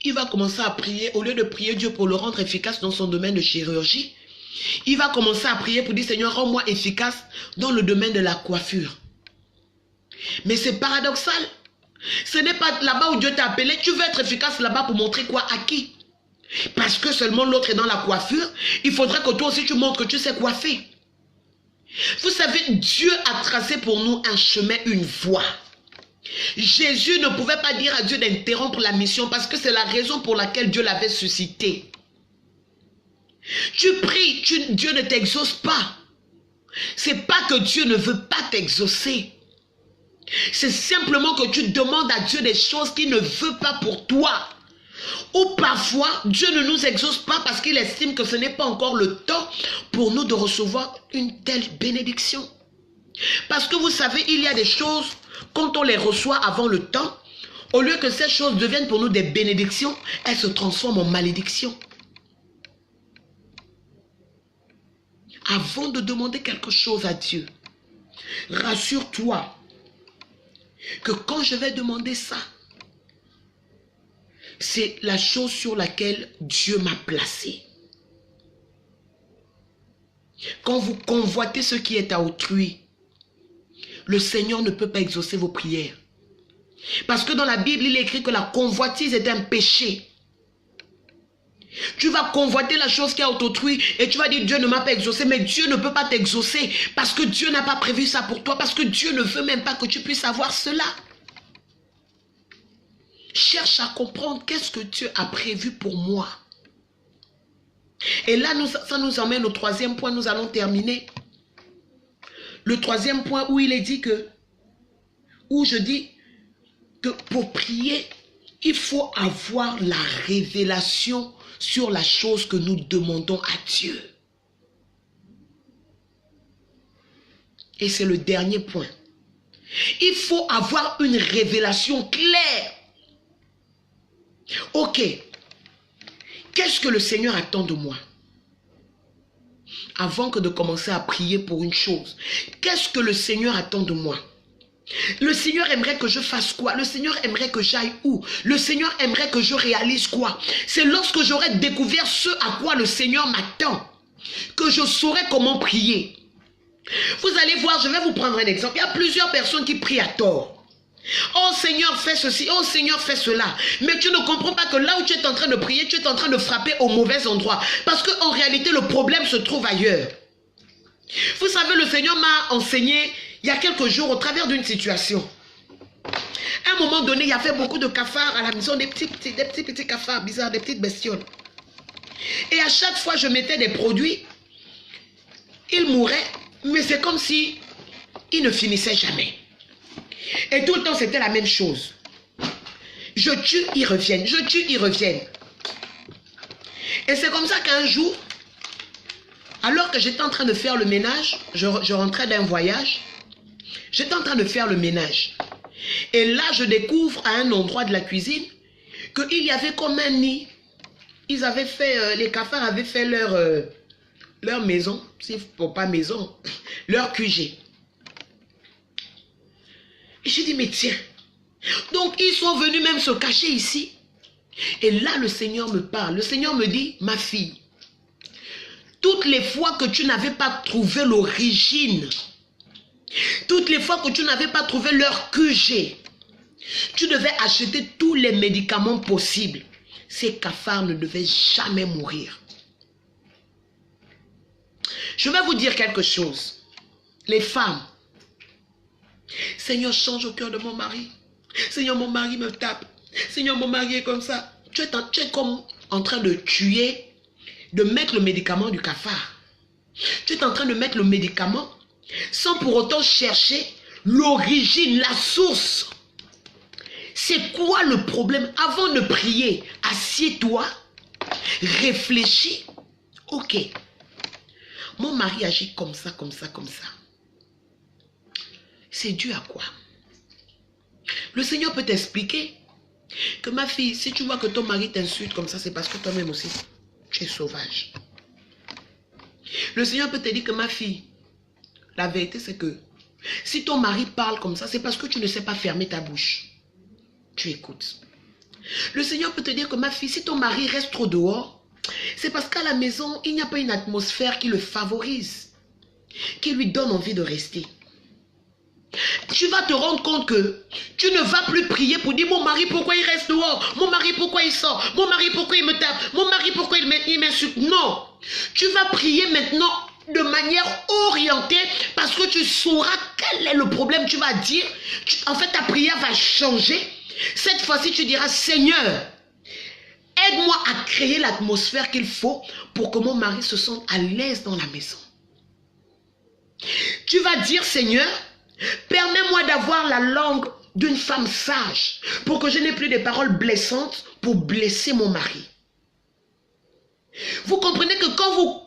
il va commencer à prier, au lieu de prier Dieu pour le rendre efficace dans son domaine de chirurgie, il va commencer à prier pour dire Seigneur, rends-moi efficace dans le domaine de la coiffure. Mais c'est paradoxal. Ce n'est pas là-bas où Dieu t'a appelé. Tu veux être efficace là-bas pour montrer quoi à qui? Parce que seulement l'autre est dans la coiffure, il faudrait que toi aussi tu montres que tu sais coiffer. Vous savez, Dieu a tracé pour nous un chemin, une voie. Jésus ne pouvait pas dire à Dieu d'interrompre la mission parce que c'est la raison pour laquelle Dieu l'avait suscité. Tu pries, Dieu ne t'exauce pas. C'est pas que Dieu ne veut pas t'exaucer. C'est simplement que tu demandes à Dieu des choses qu'il ne veut pas pour toi. Ou parfois, Dieu ne nous exauce pas parce qu'il estime que ce n'est pas encore le temps pour nous de recevoir une telle bénédiction. Parce que vous savez, il y a des choses, quand on les reçoit avant le temps, au lieu que ces choses deviennent pour nous des bénédictions, elles se transforment en malédictions. Avant de demander quelque chose à Dieu, rassure-toi que quand je vais demander ça, c'est la chose sur laquelle Dieu m'a placé. Quand vous convoitez ce qui est à autrui, le Seigneur ne peut pas exaucer vos prières. Parce que dans la Bible, il est écrit que la convoitise est un péché. Tu vas convoiter la chose qui est à autrui et tu vas dire Dieu ne m'a pas exaucé, mais Dieu ne peut pas t'exaucer parce que Dieu n'a pas prévu ça pour toi, parce que Dieu ne veut même pas que tu puisses avoir cela. Cherche à comprendre qu'est-ce que Dieu a prévu pour moi. Et là, ça nous emmène au troisième point, nous allons terminer. Le troisième point où il est dit que, où je dis que pour prier, il faut avoir la révélation sur la chose que nous demandons à Dieu. Et c'est le dernier point. Il faut avoir une révélation claire. Ok, qu'est-ce que le Seigneur attend de moi? Avant que de commencer à prier pour une chose, qu'est-ce que le Seigneur attend de moi? Le Seigneur aimerait que je fasse quoi? Le Seigneur aimerait que j'aille où? Le Seigneur aimerait que je réalise quoi? C'est lorsque j'aurai découvert ce à quoi le Seigneur m'attend que je saurai comment prier. Vous allez voir, je vais vous prendre un exemple. Il y a plusieurs personnes qui prient à tort. Oh Seigneur, fais ceci, oh Seigneur, fais cela. Mais tu ne comprends pas que là où tu es en train de prier, tu es en train de frapper au mauvais endroit. Parce qu'en réalité, le problème se trouve ailleurs. Vous savez, le Seigneur m'a enseigné il y a quelques jours au travers d'une situation. À un moment donné, il y avait beaucoup de cafards à la maison, des petits cafards bizarres, des petites bestioles. Et à chaque fois, je mettais des produits, ils mouraient, mais c'est comme si ils ne finissaient jamais. Et tout le temps, c'était la même chose. Je tue, ils reviennent. Je tue, ils reviennent. Et c'est comme ça qu'un jour, alors que j'étais en train de faire le ménage, je rentrais d'un voyage, j'étais en train de faire le ménage. Et là, je découvre à un endroit de la cuisine qu'il y avait comme un nid. Ils avaient fait, les cafards avaient fait leur maison, si pas maison, leur QG. Et j'ai dit, mais tiens, donc ils sont venus même se cacher ici. Et là, le Seigneur me parle. Le Seigneur me dit, ma fille, toutes les fois que tu n'avais pas trouvé l'origine, toutes les fois que tu n'avais pas trouvé leur QG, tu devais acheter tous les médicaments possibles. Ces cafards ne devaient jamais mourir. Je vais vous dire quelque chose. Les femmes, Seigneur, change au cœur de mon mari. Seigneur, mon mari me tape. Seigneur, mon mari est comme ça. Tu es comme en train de tuer, de mettre le médicament du cafard. Tu es en train de mettre le médicament sans pour autant chercher l'origine, la source. C'est quoi le problème? Avant de prier, assieds-toi, réfléchis. Ok, mon mari agit comme ça, comme ça, comme ça. C'est dû à quoi? Le Seigneur peut t'expliquer que ma fille, si tu vois que ton mari t'insulte comme ça, c'est parce que toi-même aussi, tu es sauvage. Le Seigneur peut te dire que ma fille, la vérité c'est que si ton mari parle comme ça, c'est parce que tu ne sais pas fermer ta bouche. Tu écoutes. Le Seigneur peut te dire que ma fille, si ton mari reste trop dehors, c'est parce qu'à la maison, il n'y a pas une atmosphère qui le favorise, qui lui donne envie de rester. Tu vas te rendre compte que tu ne vas plus prier pour dire mon mari pourquoi il reste dehors, mon mari pourquoi il sort, mon mari pourquoi il me tape, mon mari pourquoi il m'insulte. Non, tu vas prier maintenant de manière orientée parce que tu sauras quel est le problème. Tu vas dire, en fait ta prière va changer. Cette fois-ci tu diras Seigneur, aide-moi à créer l'atmosphère qu'il faut pour que mon mari se sente à l'aise dans la maison. Tu vas dire Seigneur, permets-moi d'avoir la langue d'une femme sage pour que je n'ai plus des paroles blessantes pour blesser mon mari. Vous comprenez que quand vous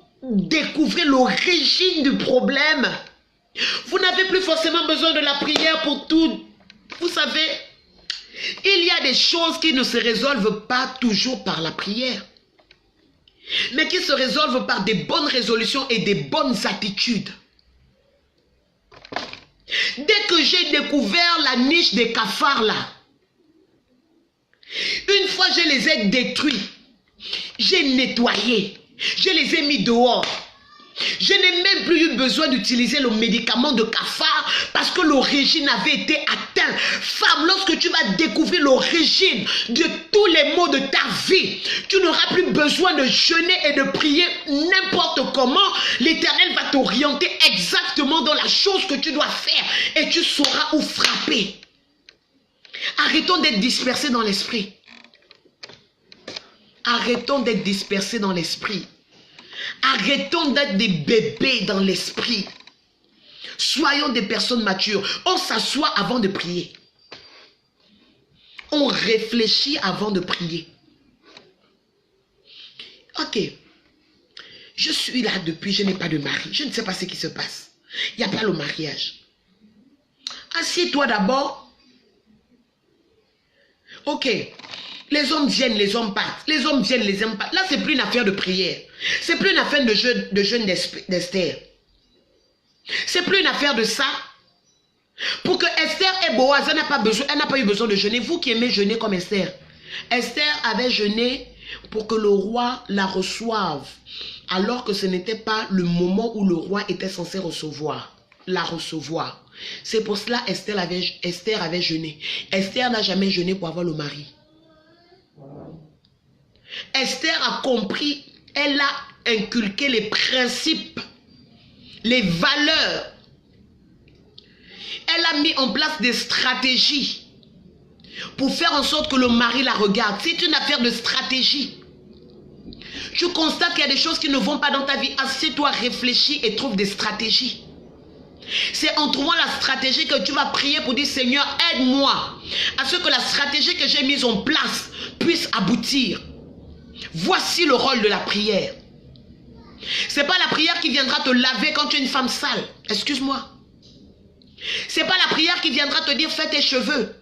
découvrez l'origine du problème, vous n'avez plus forcément besoin de la prière pour tout. Vous savez, il y a des choses qui ne se résolvent pas toujours par la prière, mais qui se résolvent par des bonnes résolutions et des bonnes attitudes. Dès que j'ai découvert la niche des cafards là, une fois je les ai détruits, j'ai nettoyé, je les ai mis dehors. Je n'ai même plus eu besoin d'utiliser le médicament de cafard parce que l'origine avait été atteinte. Femme, lorsque tu vas découvrir l'origine de tous les maux de ta vie, tu n'auras plus besoin de jeûner et de prier n'importe comment. L'Éternel va t'orienter exactement dans la chose que tu dois faire et tu sauras où frapper. Arrêtons d'être dispersés dans l'esprit. Arrêtons d'être dispersés dans l'esprit. Arrêtons d'être des bébés dans l'esprit. Soyons des personnes matures. On s'assoit avant de prier. On réfléchit avant de prier. Ok. Je suis là depuis, je n'ai pas de mari. Je ne sais pas ce qui se passe. Il n'y a pas le mariage. Assieds-toi d'abord. Ok. Les hommes viennent, les hommes partent. Les hommes viennent, les hommes partent. Là, ce n'est plus une affaire de prière. Ce n'est plus une affaire de jeûne d'Esther. Ce n'est plus une affaire de ça. Pour que Esther et Boaz, elle n'a pas eu besoin de jeûner. Vous qui aimez jeûner comme Esther. Esther avait jeûné pour que le roi la reçoive. Alors que ce n'était pas le moment où le roi était censé la recevoir. C'est pour cela Esther avait jeûné. Esther n'a jamais jeûné pour avoir le mari. Esther a compris, elle a inculqué les principes, les valeurs. Elle a mis en place des stratégies pour faire en sorte que le mari la regarde. C'est une affaire de stratégie. Tu constates qu'il y a des choses qui ne vont pas dans ta vie. Assieds-toi, réfléchis et trouve des stratégies. C'est en trouvant la stratégie que tu vas prier pour dire, Seigneur, aide-moi à ce que la stratégie que j'ai mise en place puisse aboutir. Voici le rôle de la prière. Ce n'est pas la prière qui viendra te laver quand tu es une femme sale. Excuse-moi. Ce n'est pas la prière qui viendra te dire, fais tes cheveux.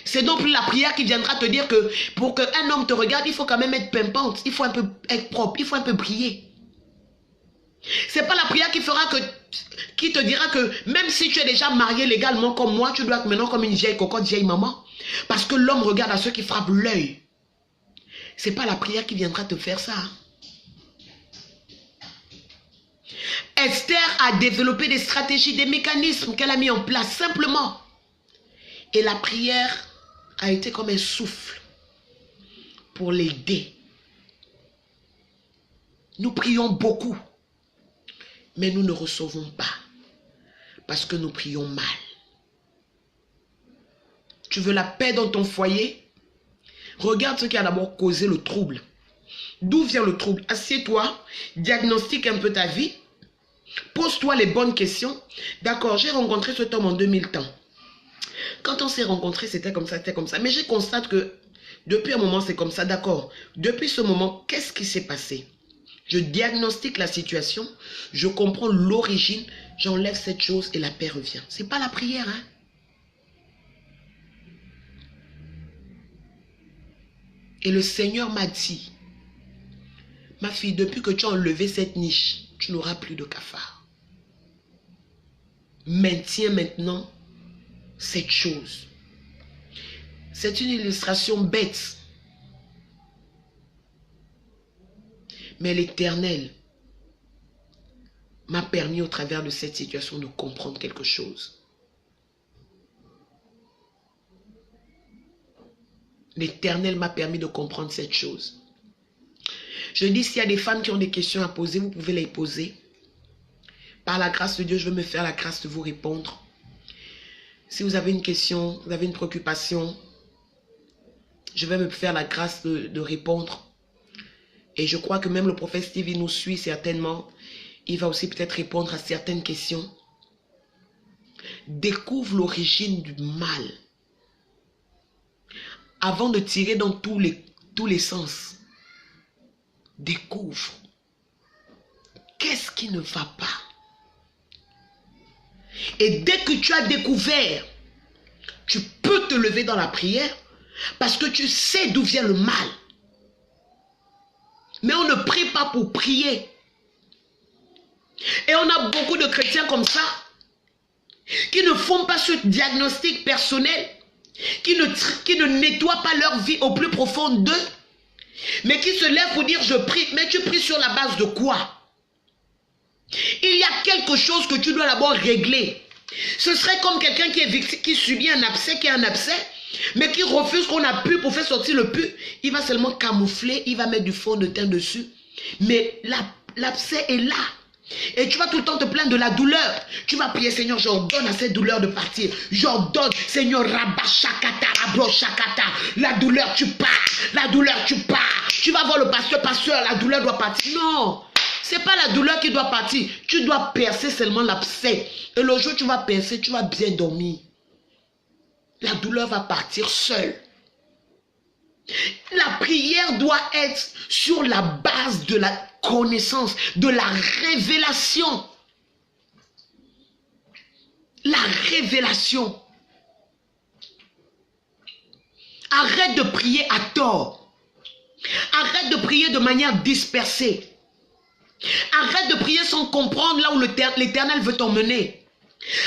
C'est non plus la prière qui viendra te dire que pour qu'un homme te regarde, il faut quand même être pimpante, il faut un peu être propre, il faut un peu briller. C'est pas la prière qui te dira que même si tu es déjà marié légalement comme moi, tu dois être maintenant comme une vieille cocotte, vieille maman. Parce que l'homme regarde à ceux qui frappent l'œil. C'est pas la prière qui viendra te faire ça. Esther a développé des stratégies, des mécanismes qu'elle a mis en place simplement. Et la prière a été comme un souffle pour l'aider. Nous prions beaucoup, mais nous ne recevons pas parce que nous prions mal. Tu veux la paix dans ton foyer? Regarde ce qui a d'abord causé le trouble. D'où vient le trouble? Assieds-toi, diagnostique un peu ta vie, pose-toi les bonnes questions. D'accord, j'ai rencontré cet homme en 2000 ans. Quand on s'est rencontrés, c'était comme ça, c'était comme ça. Mais je constate que depuis un moment, c'est comme ça. D'accord. Depuis ce moment, qu'est-ce qui s'est passé? Je diagnostique la situation, je comprends l'origine, j'enlève cette chose et la paix revient. Ce n'est pas la prière, hein? Et le Seigneur m'a dit, ma fille, depuis que tu as enlevé cette niche, tu n'auras plus de cafard. Maintiens maintenant cette chose. C'est une illustration bête. Mais l'Éternel m'a permis au travers de cette situation de comprendre quelque chose. L'Éternel m'a permis de comprendre cette chose. Je dis, s'il y a des femmes qui ont des questions à poser, vous pouvez les poser. Par la grâce de Dieu, je vais me faire la grâce de vous répondre. Si vous avez une question, vous avez une préoccupation, je vais me faire la grâce de répondre. Et je crois que même le prophète Steve, il nous suit certainement. Il va aussi peut-être répondre à certaines questions. Découvre l'origine du mal. Avant de tirer dans tous les sens. Découvre. Qu'est-ce qui ne va pas? Et dès que tu as découvert, tu peux te lever dans la prière parce que tu sais d'où vient le mal. Mais on ne prie pas pour prier. Et on a beaucoup de chrétiens comme ça qui ne font pas ce diagnostic personnel, qui ne nettoient pas leur vie au plus profond d'eux, mais qui se lèvent pour dire je prie. Mais tu pries sur la base de quoi? Il y a quelque chose que tu dois d'abord régler. Ce serait comme quelqu'un qui subit un abcès, qui a un abcès, mais qui refuse qu'on appuie pour faire sortir le pus. Il va seulement camoufler, il va mettre du fond de teint dessus. Mais l'abcès est là. Et tu vas tout le temps te plaindre de la douleur. Tu vas prier, Seigneur, j'ordonne à cette douleur de partir. J'ordonne, Seigneur, Rabba Shakata, Rabro Shakata. La douleur, tu pars. La douleur, tu pars. Tu vas voir le pasteur, la douleur doit partir. Non, ce n'est pas la douleur qui doit partir. Tu dois percer seulement l'abcès. Et le jour où tu vas percer, tu vas bien dormir. La douleur va partir seule. La prière doit être sur la base de la connaissance, de la révélation. La révélation. Arrête de prier à tort. Arrête de prier de manière dispersée. Arrête de prier sans comprendre là où l'Éternel veut t'emmener.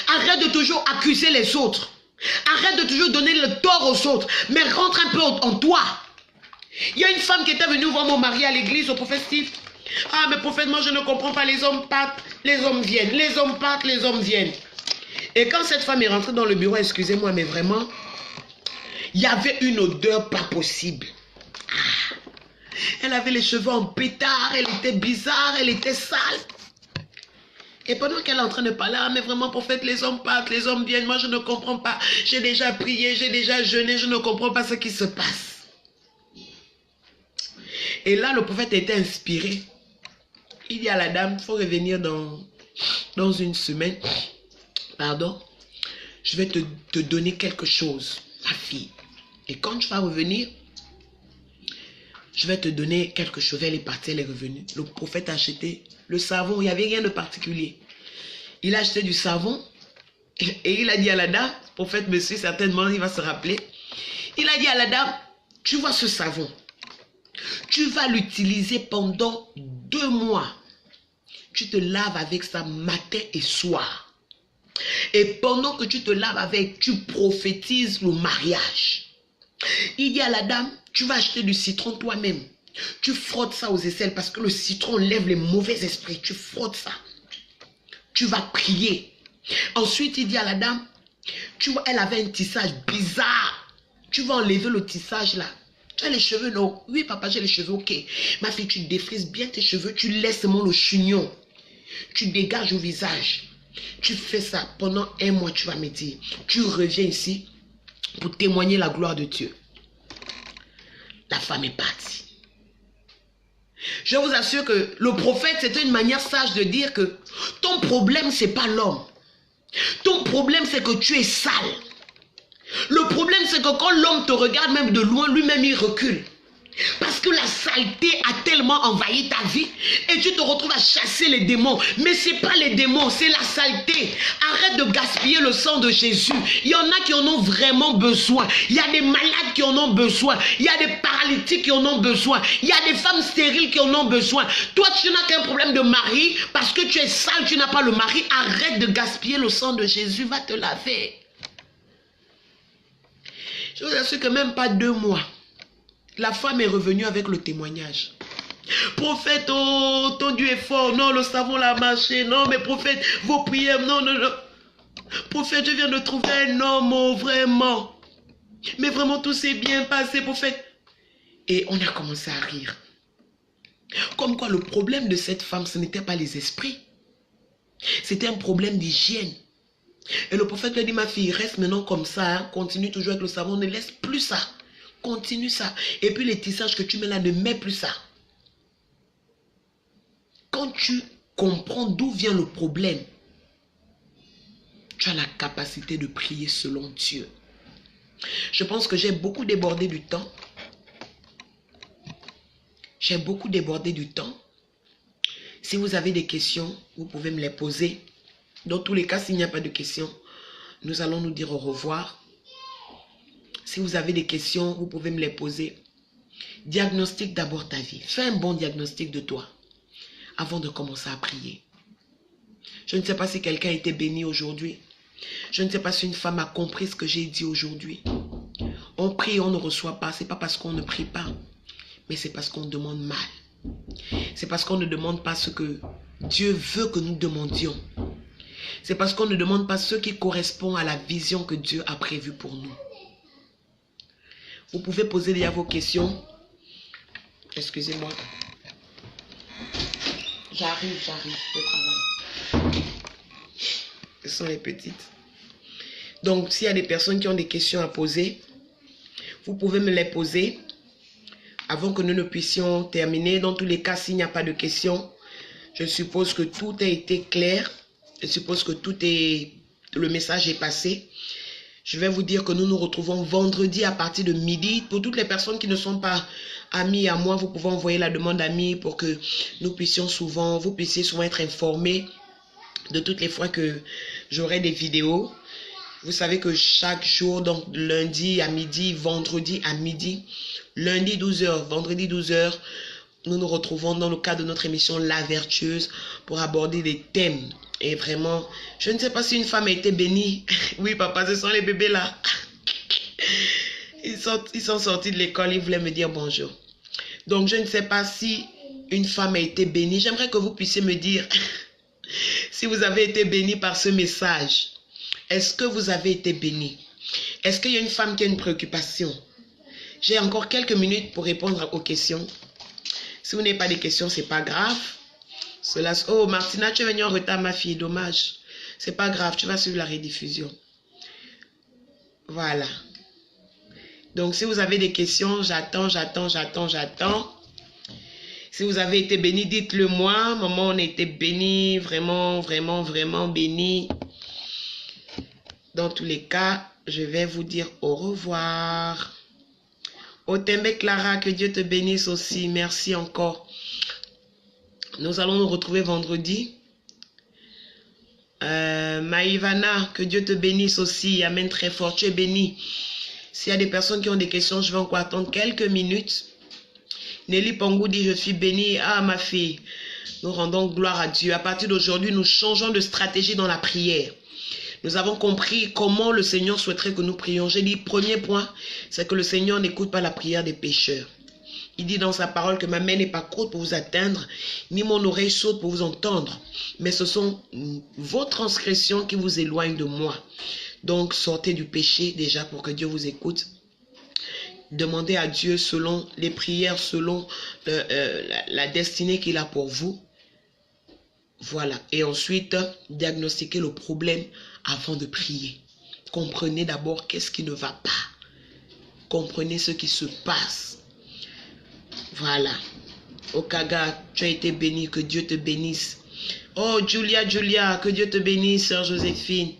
Arrête de toujours accuser les autres. Arrête de toujours donner le tort aux autres, mais rentre un peu en toi. Il y a une femme qui était venue voir mon mari à l'église, au prophète Steve. Ah, mais prophète, moi je ne comprends pas, les hommes partent, les hommes viennent. Les hommes partent, les hommes viennent. Et quand cette femme est rentrée dans le bureau, excusez-moi, mais vraiment, il y avait une odeur pas possible. Ah, elle avait les cheveux en pétard, elle était bizarre, elle était sale. Et pendant qu'elle est en train de parler, ah mais vraiment prophète, les hommes partent, les hommes viennent, moi je ne comprends pas. J'ai déjà prié, j'ai déjà jeûné, je ne comprends pas ce qui se passe. Et là, le prophète était inspiré. Il dit à la dame, il faut revenir dans une semaine. Pardon. Je vais te donner quelque chose, ma fille. Et quand tu vas revenir, je vais te donner quelque chose. Elle est partie, elle est revenue. Le prophète a acheté le savon. Il n'y avait rien de particulier. Il a acheté du savon. Et il a dit à la dame, le prophète monsieur, certainement, il va se rappeler. Il a dit à la dame, tu vois ce savon. Tu vas l'utiliser pendant 2 mois. Tu te laves avec ça matin et soir. Et pendant que tu te laves avec, tu prophétises le mariage. Il dit à la dame, tu vas acheter du citron toi-même. Tu frottes ça aux aisselles parce que le citron lève les mauvais esprits. Tu frottes ça. Tu vas prier. Ensuite, il dit à la dame, tu vois, elle avait un tissage bizarre. Tu vas enlever le tissage là. Tu as les cheveux, non? Oui, papa, j'ai les cheveux, ok. Ma fille, tu défrises bien tes cheveux. Tu laisses seulement le chignon. Tu dégages au visage. Tu fais ça pendant 1 mois, tu vas me dire. Tu reviens ici pour témoigner la gloire de Dieu. La femme est partie. Je vous assure que le prophète, c'était une manière sage de dire que ton problème, ce n'est pas l'homme. Ton problème, c'est que tu es sale. Le problème, c'est que quand l'homme te regarde même de loin, lui-même, il recule. Parce que la saleté a tellement envahi ta vie et tu te retrouves à chasser les démons. Mais ce n'est pas les démons, c'est la saleté. Arrête de gaspiller le sang de Jésus. Il y en a qui en ont vraiment besoin. Il y a des malades qui en ont besoin. Il y a des paralytiques qui en ont besoin. Il y a des femmes stériles qui en ont besoin. Toi, tu n'as qu'un problème de mari parce que tu es sale, tu n'as pas le mari. Arrête de gaspiller le sang de Jésus, va te laver. Je vous assure que même pas 2 mois. La femme est revenue avec le témoignage. Prophète, oh, ton Dieu est fort. Non, le savon l'a marché. Non, mais prophète, vos prières, non, non, non. Prophète, je viens de trouver un homme, oh, vraiment. Mais vraiment, tout s'est bien passé, prophète. Et on a commencé à rire. Comme quoi, le problème de cette femme, ce n'était pas les esprits. C'était un problème d'hygiène. Et le prophète lui a dit, ma fille, reste maintenant comme ça. Hein. Continue toujours avec le savon, ne laisse plus ça. Continue ça. Et puis les tissages que tu mets là, ne mets plus ça. Quand tu comprends d'où vient le problème, tu as la capacité de prier selon Dieu. Je pense que j'ai beaucoup débordé du temps. J'ai beaucoup débordé du temps. Si vous avez des questions, vous pouvez me les poser. Dans tous les cas, s'il n'y a pas de questions, nous allons nous dire au revoir. Si vous avez des questions, vous pouvez me les poser. Diagnostique d'abord ta vie. Fais un bon diagnostic de toi avant de commencer à prier. Je ne sais pas si quelqu'un a été béni aujourd'hui. Je ne sais pas si une femme a compris ce que j'ai dit aujourd'hui. On prie, on ne reçoit pas. Ce n'est pas parce qu'on ne prie pas, mais c'est parce qu'on demande mal. C'est parce qu'on ne demande pas ce que Dieu veut que nous demandions. C'est parce qu'on ne demande pas ce qui correspond à la vision que Dieu a prévue pour nous. Vous pouvez poser déjà vos questions. Excusez-moi. J'arrive de travail. Ce sont les petites. Donc, s'il y a des personnes qui ont des questions à poser, vous pouvez me les poser avant que nous ne puissions terminer. Dans tous les cas, s'il n'y a pas de questions, je suppose que tout a été clair. Je suppose que le message est passé. Je vais vous dire que nous nous retrouvons vendredi à partir de midi. Pour toutes les personnes qui ne sont pas amies à moi, vous pouvez envoyer la demande amis pour que vous puissiez souvent être informés de toutes les fois que j'aurai des vidéos. Vous savez que chaque jour, donc lundi à midi, vendredi à midi, lundi 12h, vendredi 12h, nous nous retrouvons dans le cadre de notre émission La Vertueuse pour aborder des thèmes. Et vraiment, je ne sais pas si une femme a été bénie. Oui, papa, ce sont les bébés là. Ils sont sortis de l'école, ils voulaient me dire bonjour. Donc, je ne sais pas si une femme a été bénie. J'aimerais que vous puissiez me dire si vous avez été bénie par ce message. Est-ce que vous avez été bénie? Est-ce qu'il y a une femme qui a une préoccupation? J'ai encore quelques minutes pour répondre aux questions. Si vous n'avez pas de questions, ce n'est pas grave. Oh, Martina, tu es venue en retard, ma fille. Dommage. C'est pas grave, tu vas suivre la rediffusion. Voilà. Donc, si vous avez des questions, j'attends. Si vous avez été béni, dites-le moi. Maman, on a été béni, vraiment béni. Dans tous les cas, je vais vous dire au revoir. Otembe Clara, que Dieu te bénisse aussi. Merci encore. Nous allons nous retrouver vendredi. Maïvana, que Dieu te bénisse aussi. Amen, très fort. Tu es béni. S'il y a des personnes qui ont des questions, je vais encore attendre quelques minutes. Nelly Pangou dit, je suis bénie. Ah, ma fille, nous rendons gloire à Dieu. À partir d'aujourd'hui, nous changeons de stratégie dans la prière. Nous avons compris comment le Seigneur souhaiterait que nous prions. J'ai dit, premier point, c'est que le Seigneur n'écoute pas la prière des pécheurs. Il dit dans sa parole que ma main n'est pas courte pour vous atteindre, ni mon oreille saute pour vous entendre. Mais ce sont vos transgressions qui vous éloignent de moi. Donc, sortez du péché déjà pour que Dieu vous écoute. Demandez à Dieu selon les prières, selon la destinée qu'il a pour vous. Voilà. Et ensuite, diagnostiquez le problème avant de prier. Comprenez d'abord qu'est-ce qui ne va pas. Comprenez ce qui se passe. Voilà. Okaga, tu as été béni, que Dieu te bénisse. Oh, Julia, que Dieu te bénisse, sœur Joséphine.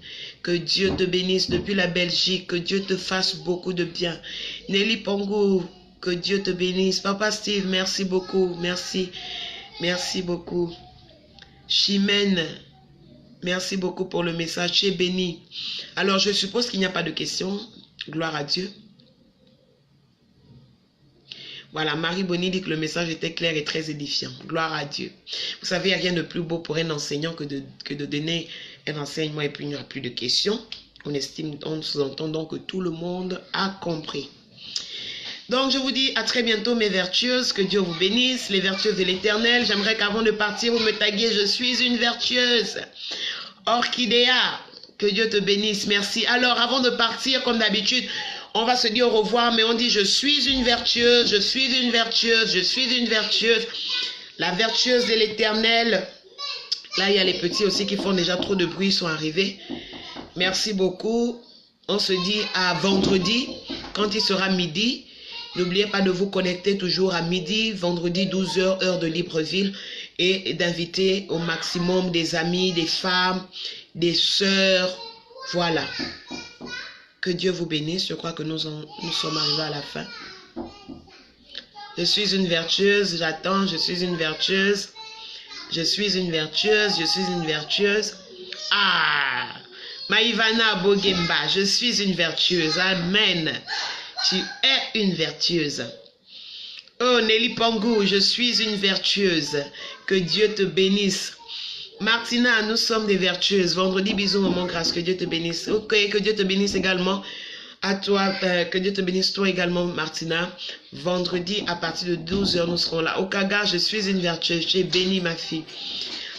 Que Dieu te bénisse depuis la Belgique. Que Dieu te fasse beaucoup de bien. Nelly Pongo, que Dieu te bénisse. Papa Steve, merci beaucoup. Merci. Merci beaucoup. Chimène, merci beaucoup pour le message. Tu es béni. Alors, je suppose qu'il n'y a pas de questions. Gloire à Dieu. Voilà, Marie Bonny dit que le message était clair et très édifiant. Gloire à Dieu. Vous savez, il n'y a rien de plus beau pour un enseignant que de donner un enseignement et puis il n'y aura plus de questions. On sous-entend donc que tout le monde a compris. Donc, je vous dis à très bientôt, mes vertueuses. Que Dieu vous bénisse, les vertueuses de l'Éternel. J'aimerais qu'avant de partir, vous me taguiez, je suis une vertueuse. Orchidea, que Dieu te bénisse. Merci. Alors, avant de partir, comme d'habitude, on va se dire au revoir, mais on dit, je suis une vertueuse, je suis une vertueuse, je suis une vertueuse. La vertueuse de l'Éternel. Là, il y a les petits aussi qui font déjà trop de bruit, ils sont arrivés. Merci beaucoup. On se dit à vendredi, quand il sera midi. N'oubliez pas de vous connecter toujours à midi, vendredi 12h, heure de Libreville, et d'inviter au maximum des amis, des femmes, des sœurs. Voilà. Que Dieu vous bénisse. Je crois que nous sommes arrivés à la fin. Je suis une vertueuse. J'attends. Je suis une vertueuse. Je suis une vertueuse. Je suis une vertueuse. Ah! Maïvana Bogemba. Je suis une vertueuse. Amen. Tu es une vertueuse. Oh, Nelly Pangou, je suis une vertueuse. Que Dieu te bénisse. Martina, nous sommes des vertueuses. Vendredi, bisous, maman, grâce. Que Dieu te bénisse. Ok, que Dieu te bénisse également. À toi, que Dieu te bénisse toi également, Martina. Vendredi, à partir de 12h, nous serons là. Okaga, je suis une vertueuse. Tu es bénie, ma fille.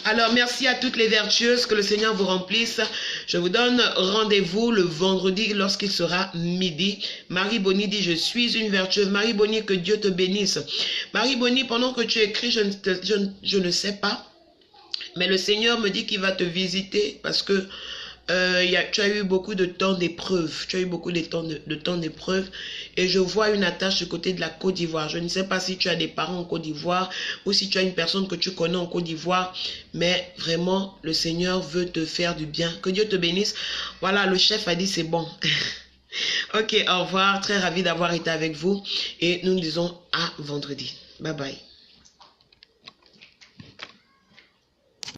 Alors, merci à toutes les vertueuses, que le Seigneur vous remplisse. Je vous donne rendez-vous le vendredi lorsqu'il sera midi. Marie Bonny dit, je suis une vertueuse. Marie Bonny, que Dieu te bénisse. Marie Bonny, pendant que tu écris, je ne sais pas. Mais le Seigneur me dit qu'il va te visiter parce que tu as eu beaucoup de temps d'épreuve. Tu as eu beaucoup de temps d'épreuve. Et je vois une attache du côté de la Côte d'Ivoire. Je ne sais pas si tu as des parents en Côte d'Ivoire ou si tu as une personne que tu connais en Côte d'Ivoire. Mais vraiment, le Seigneur veut te faire du bien. Que Dieu te bénisse. Voilà, le chef a dit c'est bon. Ok, au revoir. Très ravi d'avoir été avec vous. Et nous nous disons à vendredi. Bye bye.